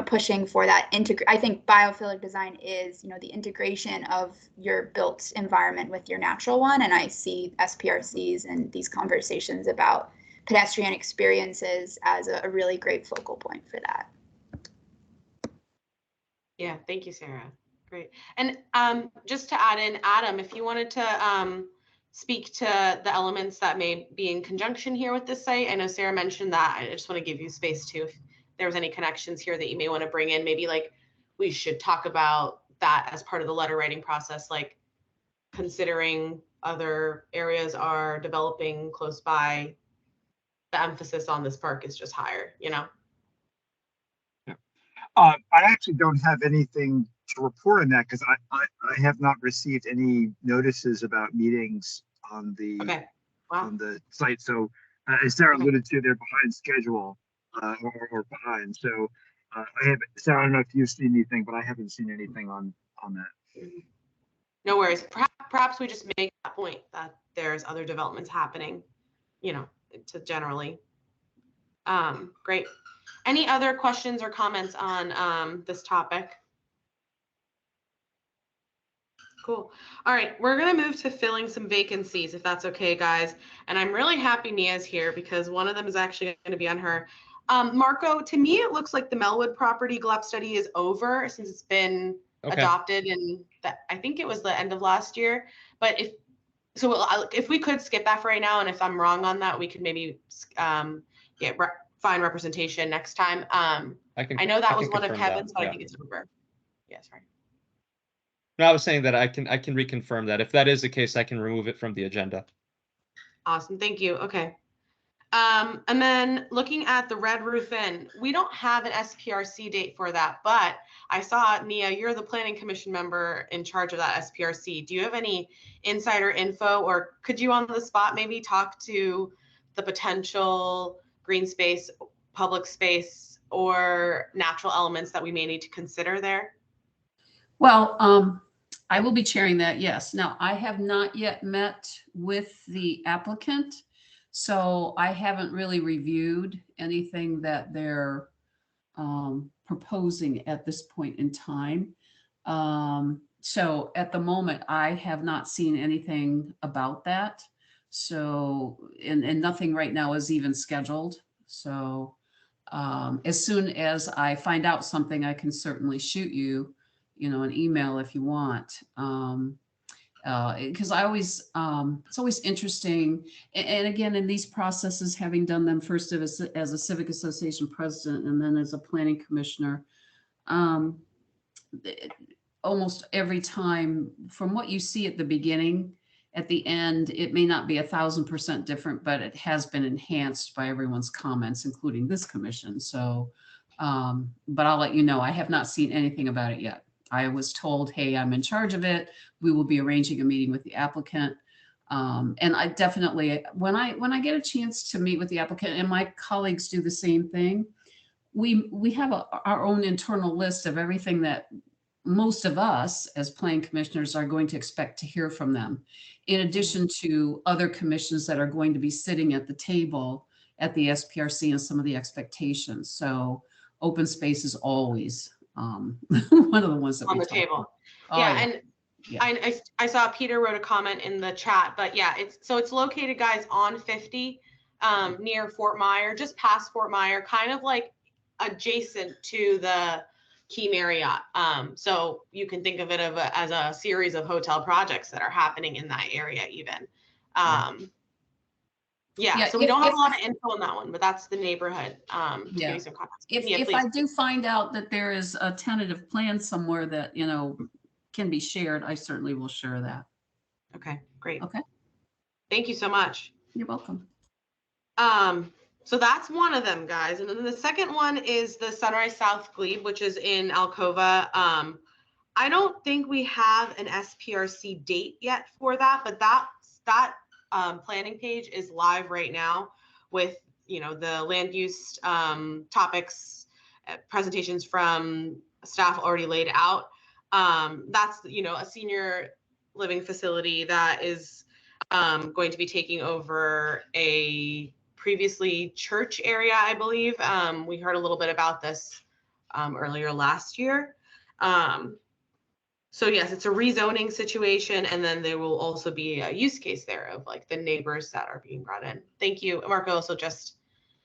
pushing for that I think biophilic design is, the integration of your built environment with your natural one. And I see SPRCs and these conversations about pedestrian experiences as a really great focal point for that. Yeah, thank you, Sarah. Great. And just to add in, Adam, if you wanted to speak to the elements that may be in conjunction here with this site. I know Sarah mentioned that. I just want to give you space too, if there was any connections here that you may want to bring in. Maybe like we should talk about that as part of the letter writing process, like considering other areas are developing close by, the emphasis on this park is just higher, I actually don't have anything to report on that because I have not received any notices about meetings on the on the site. So as Sarah alluded to, they're behind schedule or behind. So Sarah, I don't know if you've seen anything, but I haven't seen anything on that. No worries. Perhaps we just make that point that there's other developments happening, to generally. Great. Any other questions or comments on this topic? Cool. All right, we're gonna move to filling some vacancies, if that's okay, guys. And I'm really happy Nia's here because one of them is actually gonna be on her. Marco, to me, it looks like the Melwood property GLEP study is over since it's been adopted in, I think it was the end of last year. But if we could skip that for right now, and if I'm wrong on that, we could maybe find representation next time. I know that was one of Kevin's, but I think it's over. Yeah, sorry. No, I was saying that I can reconfirm that. If that is the case, I can remove it from the agenda. Awesome, thank you. Okay. And then looking at the Red Roof Inn, we don't have an SPRC date for that, but I saw, Nia, you're the Planning Commission member in charge of that SPRC. Do you have any insider info, or could you on the spot maybe talk to the potential green space, public space, or natural elements that we may need to consider there? Well, I will be chairing that, yes. Now, I have not yet met with the applicant, so I haven't really reviewed anything that they're proposing at this point in time. So at the moment, I have not seen anything about that. So, and nothing right now is even scheduled. So as soon as I find out something, I can certainly shoot you, an email if you want. Because I always, it's always interesting. And again, in these processes, having done them first as a civic association president and then as a planning commissioner, almost every time from what you see at the beginning, at the end, it may not be 1,000% different, but it has been enhanced by everyone's comments, including this commission. So, but I'll let you know, I have not seen anything about it yet. I was told, hey, I'm in charge of it. We will be arranging a meeting with the applicant. And I definitely, when I get a chance to meet with the applicant, and my colleagues do the same thing, we have our own internal list of everything that most of us as planning commissioners are going to expect to hear from them, in addition to other commissions that are going to be sitting at the table at the SPRC and some of the expectations. So open space is always one of the ones that On we the talk table. about. Oh, Yeah, and Yeah. I saw Peter wrote a comment in the chat, but yeah, it's located, guys, on 50 near Fort Myer, just past Fort Myer, kind of like adjacent to the Key Marriott. So you can think of it as a series of hotel projects that are happening in that area even. Yeah, Yeah, so we if- don't have if- a lot of info on that one, but that's the neighborhood. To Yeah. give you some context. If, Yeah, if please. I do find out that there is a tentative plan somewhere that, can be shared, I certainly will share that. Okay, great. Okay. Thank you so much. You're welcome. So that's one of them, guys. And then the second one is the Sunrise South Glebe, which is in Alcova. I don't think we have an SPRC date yet for that, but that planning page is live right now with, the land use topics, presentations from staff already laid out. That's, a senior living facility that is going to be taking over a previously church area, I believe. We heard a little bit about this earlier last year. So yes, it's a rezoning situation, and then there will also be a use case there of like the neighbors that are being brought in. Thank you. Marco also just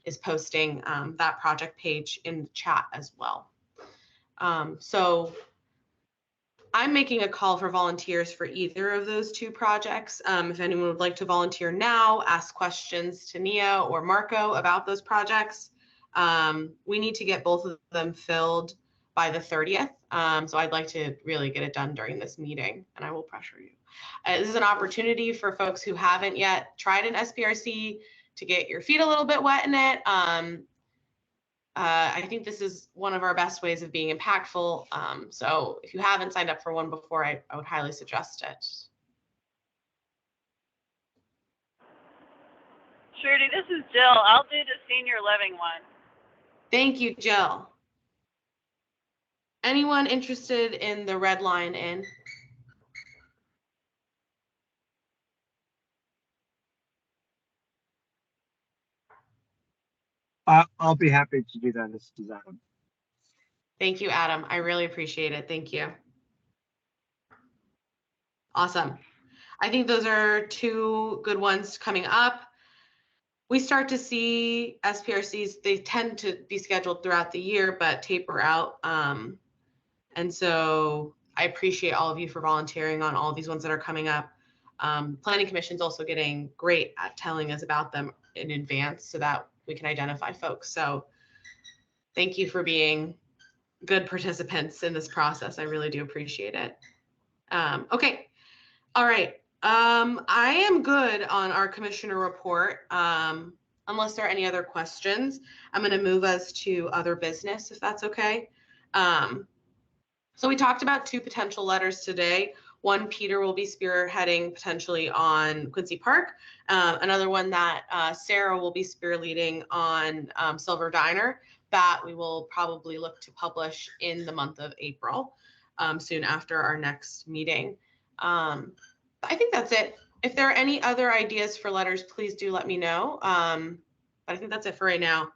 is posting that project page in the chat as well. So I'm making a call for volunteers for either of those two projects. If anyone would like to volunteer now, ask questions to Nia or Marco about those projects. We need to get both of them filled by the 30th. So I'd like to really get it done during this meeting, and I will pressure you. This is an opportunity for folks who haven't yet tried an SPRC to get your feet a little bit wet in it. I think this is one of our best ways of being impactful. So if you haven't signed up for one before, I would highly suggest it. Trudy, this is Jill. I'll do the senior living one. Thank you, Jill. Anyone interested in the Red Lion Inn? I'll be happy to do that. This is Adam. Thank you, Adam. I really appreciate it. Thank you. Awesome. I think those are two good ones coming up. We start to see SPRCs, they tend to be scheduled throughout the year, but taper out. And so I appreciate all of you for volunteering on all of these ones that are coming up. Planning Commission's also getting great at telling us about them in advance so that we can identify folks. So thank you for being good participants in this process. I really do appreciate it. Okay. All right. I am good on our commissioner report. Unless there are any other questions, I'm going to move us to other business, if that's okay. So we talked about two potential letters today. One, Peter will be spearheading potentially on Quincy Park. Another one that Sarah will be spearleading on Silver Diner, that we will probably look to publish in the month of April, soon after our next meeting. I think that's it. If there are any other ideas for letters, please do let me know. But I think that's it for right now.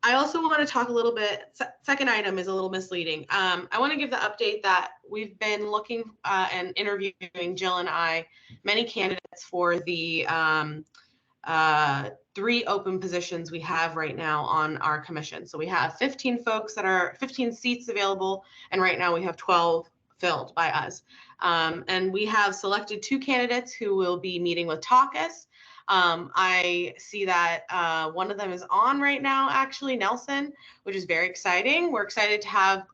I also want to talk a little bit, second item is a little misleading. I want to give the update that we've been looking and interviewing, Jill and I, many candidates for the 3 open positions we have right now on our commission. So we have 15 folks that are 15 seats available, and right now we have 12 filled by us. And we have selected 2 candidates who will be meeting with TACUS. I see that one of them is on right now, actually, Nelson, which is very exciting. We're excited to have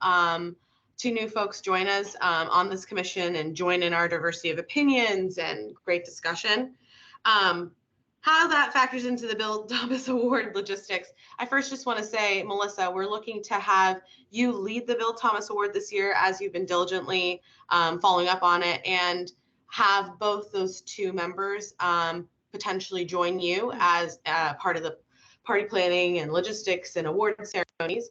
2 new folks join us on this commission and join in our diversity of opinions and great discussion. How that factors into the Bill Thomas Award logistics, I first just want to say, Melissa, we're looking to have you lead the Bill Thomas Award this year, as you've been diligently following up on it, and have both those 2 members potentially join you as part of the party planning and logistics and award ceremonies.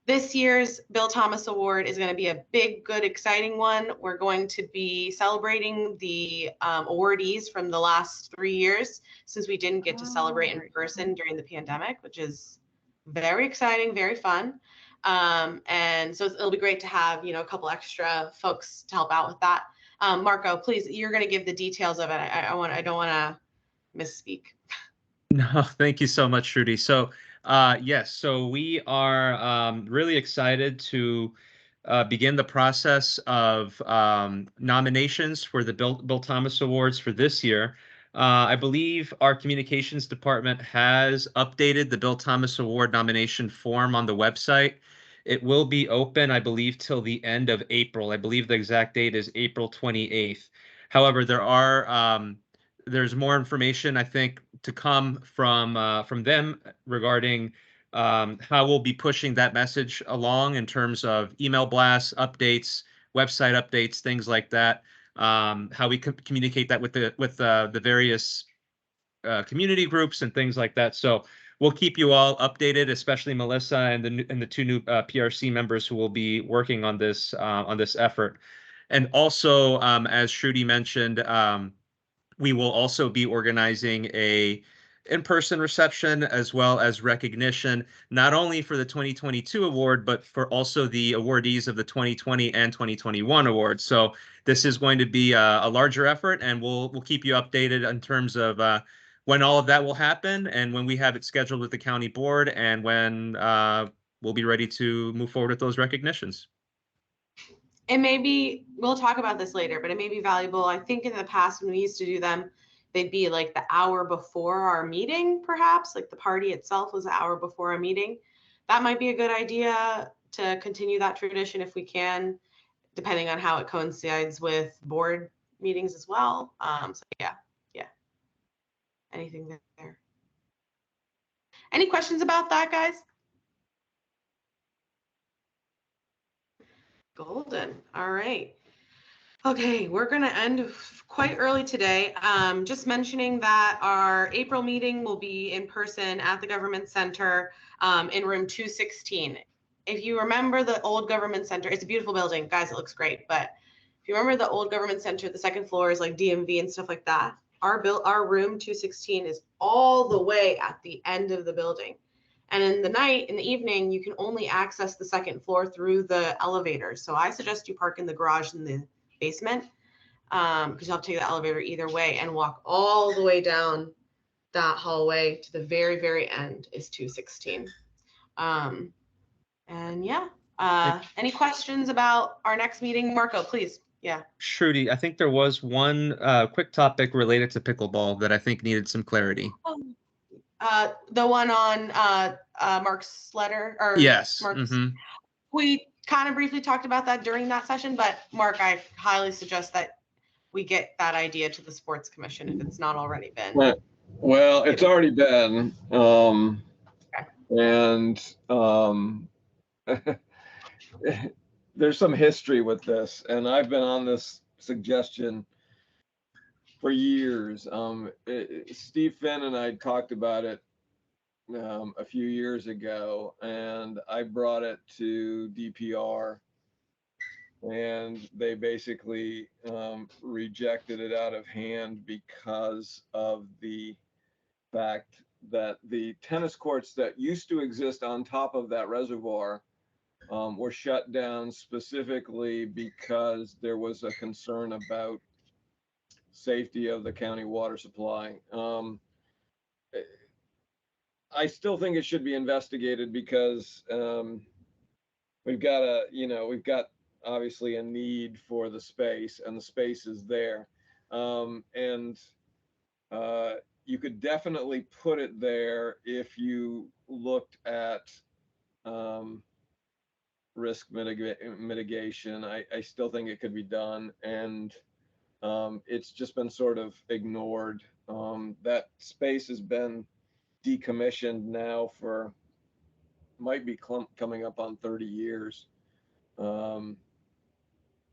This year's Bill Thomas Award is going to be a big, good, exciting one. We're going to be celebrating the awardees from the last 3 years, since we didn't get to celebrate in person during the pandemic, which is very exciting, very fun. And so it'll be great to have, a couple extra folks to help out with that. Marco, please, you're going to give the details of it. I don't want to misspeak. No, thank you so much, Trudy. So, yes, so we are really excited to begin the process of nominations for the Bill Thomas Awards for this year. I believe our communications department has updated the Bill Thomas Award nomination form on the website. It will be open, I believe, till the end of April. I believe the exact date is April 28th. However, there's more information, I think, to come from them regarding how we'll be pushing that message along in terms of email blasts, updates, website updates, things like that. How we communicate that with the various community groups and things like that. So we'll keep you all updated, especially Melissa and the two new PRC members who will be working on this effort. And also, as Shruti mentioned, we will also be organizing a in-person reception as well as recognition, not only for the 2022 award, but for also the awardees of the 2020 and 2021 awards. So this is going to be a larger effort, and we'll keep you updated in terms of when all of that will happen and when we have it scheduled with the county board and when we'll be ready to move forward with those recognitions. It may be, we'll talk about this later, but it may be valuable. I think in the past when we used to do them, they'd be like the hour before our meeting, perhaps, like the party itself was an hour before our meeting. That might be a good idea to continue that tradition if we can, depending on how it coincides with board meetings as well. So yeah. Anything there? Any questions about that, guys? Golden. All right. Okay, we're going to end quite early today. Just mentioning that our April meeting will be in person at the Government Center in room 216. If you remember the old Government Center, it's a beautiful building, guys, it looks great. But if you remember the old Government Center, the second floor is like DMV and stuff like that. Our room 216 is all the way at the end of the building. And in the evening, you can only access the second floor through the elevators. So I suggest you park in the garage in the basement because you'll have to take the elevator either way and walk all the way down that hallway to the very, very end is 216. And yeah, any questions about our next meeting? Marco, please. Yeah. Shruti, I think there was one quick topic related to pickleball that I think needed some clarity. The one on Mark's letter, or yes. Mark's, we kind of briefly talked about that during that session, but Mark, I highly suggest that we get that idea to the sports commission if it's not already been. Well, it's already been, and there's some history with this, and I've been on this suggestion for years. Steve Finn and I talked about it a few years ago, and I brought it to DPR, and they basically rejected it out of hand because of the fact that the tennis courts that used to exist on top of that reservoir were shut down specifically because there was a concern about safety of the county water supply. I still think it should be investigated because we've got obviously a need for the space, and the space is there. And you could definitely put it there if you looked at risk mitigation. I still think it could be done, and it's just been sort of ignored. That space has been decommissioned now for might be coming up on 30 years. And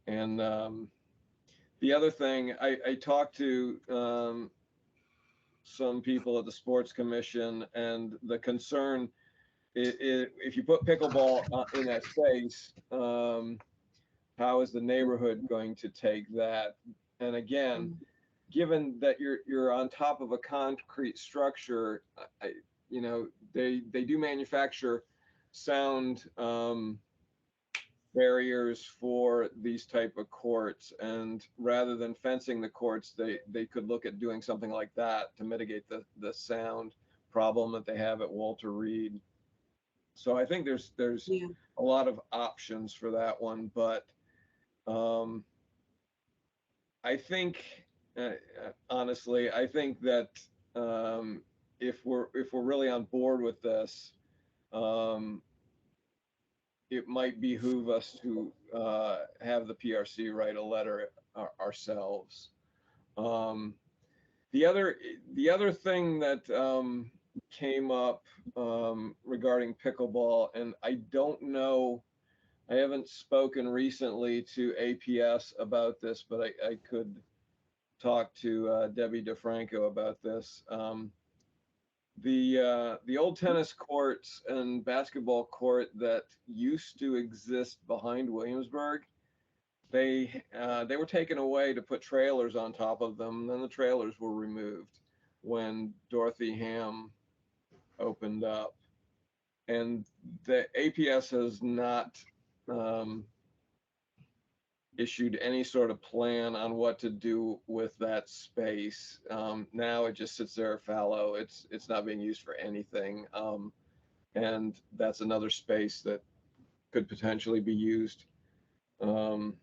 the other thing, I talked to some people at the Sports Commission, and the concern if you put pickleball in that space, how is the neighborhood going to take that? And again, given that you're on top of a concrete structure, you know, they do manufacture sound barriers for these type of courts, and rather than fencing the courts, they could look at doing something like that to mitigate the sound problem that they have at Walter Reed. So I think there's a lot of options for that one, but I think honestly, I think that if we're really on board with this, it might behoove us to have the PRC write a letter ourselves. The other thing that came up regarding pickleball, and I don't know, I haven't spoken recently to APS about this, but I could talk to Debbie DeFranco about this. The old tennis courts and basketball court that used to exist behind Williamsburg, they were taken away to put trailers on top of them. Then the trailers were removed when Dorothy Ham opened up, and the APS has not issued any sort of plan on what to do with that space. Now it just sits there fallow. It's not being used for anything, and that's another space that could potentially be used. You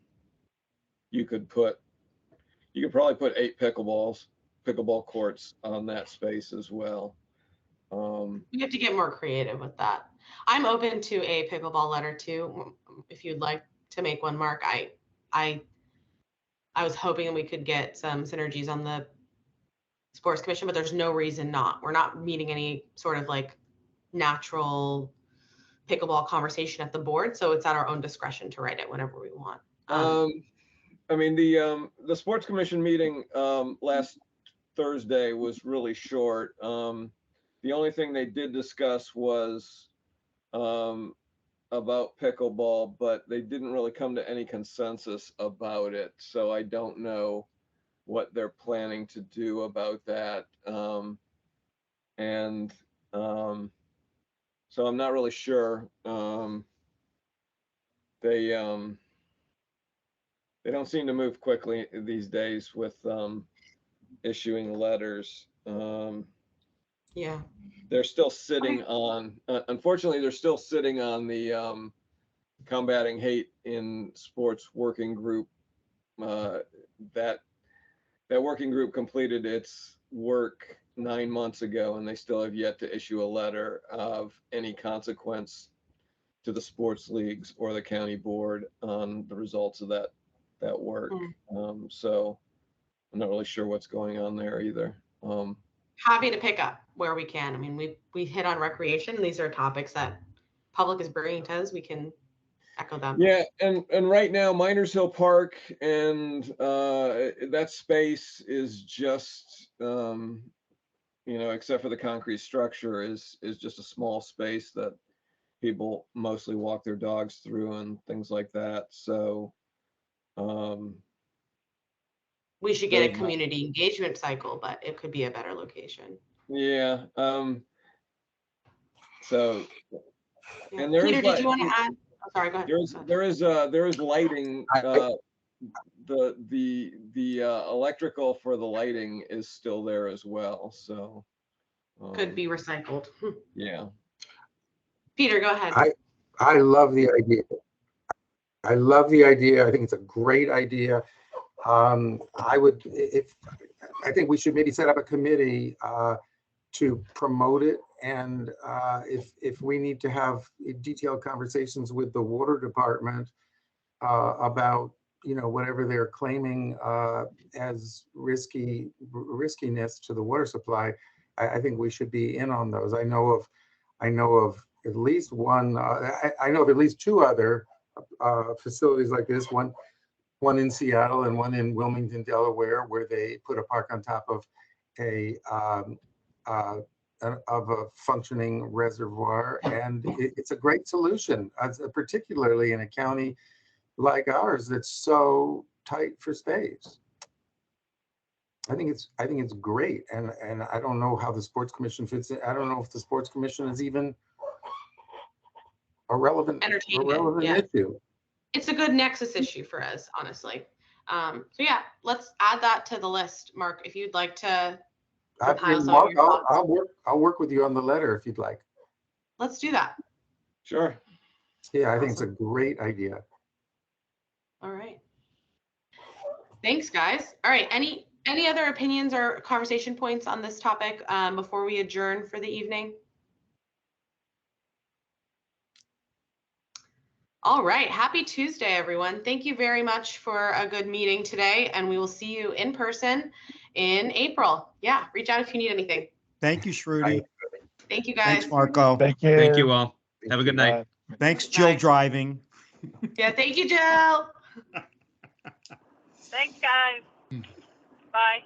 could probably put 8 pickleball courts on that space as well. You have to get more creative with that. I'm open to a pickleball letter too, if you'd like to make one, Mark. I was hoping we could get some synergies on the sports commission, but there's no reason not. We're not meeting any sort of like natural pickleball conversation at the board, so it's at our own discretion to write it whenever we want. I mean, the sports commission meeting last Thursday was really short. The only thing they did discuss was about pickleball, but they didn't really come to any consensus about it. So I don't know what they're planning to do about that. So I'm not really sure. They don't seem to move quickly these days with issuing letters. Yeah. They're still sitting on, unfortunately, they're still sitting on the Combating Hate in Sports working group. That working group completed its work 9 months ago, and they still have yet to issue a letter of any consequence to the sports leagues or the county board on the results of that work. So I'm not really sure what's going on there either. Happy to pick up where we can. I mean, we hit on recreation. These are topics that public is bringing to us. We can echo them. Yeah, and right now Miners Hill Park and that space is just you know, except for the concrete structure, is just a small space that people mostly walk their dogs through and things like that. So we should get a community engagement cycle, but it could be a better location. Yeah. So, Yeah. and there Peter, is, did you want to add? Oh, sorry, go ahead. There is lighting. The electrical for the lighting is still there as well. So could be recycled. Yeah. Peter, go ahead. I love the idea. I love the idea. I think it's a great idea. I think we should maybe set up a committee to promote it, and if we need to have detailed conversations with the water department about, you know, whatever they're claiming as riskiness to the water supply, I think we should be in on those. I know of at least one. I know of at least 2 other facilities like this. One in Seattle and one in Wilmington, Delaware, where they put a park on top of a of a functioning reservoir, and it's a great solution, particularly in a county like ours that's so tight for space. I think it's great, and I don't know how the sports commission fits in. I don't know if the sports commission is even a relevant issue. It's a good nexus issue for us, honestly. So yeah, let's add that to the list, Mark, if you'd like to. Mark, I'll work with you on the letter if you'd like. Let's do that. Sure. Yeah, I think it's a great idea. All right. Thanks, guys. All right. Any other opinions or conversation points on this topic before we adjourn for the evening? All right. Happy Tuesday, everyone. Thank you very much for a good meeting today, and we will see you in person in April. Yeah, reach out if you need anything. Thank you, Shruti. Thank you, guys. Thanks, Marco. Thank you. Thank you all. Have a good night. Thanks, Jill driving. Yeah, thank you, Jill. Thanks, guys. Bye.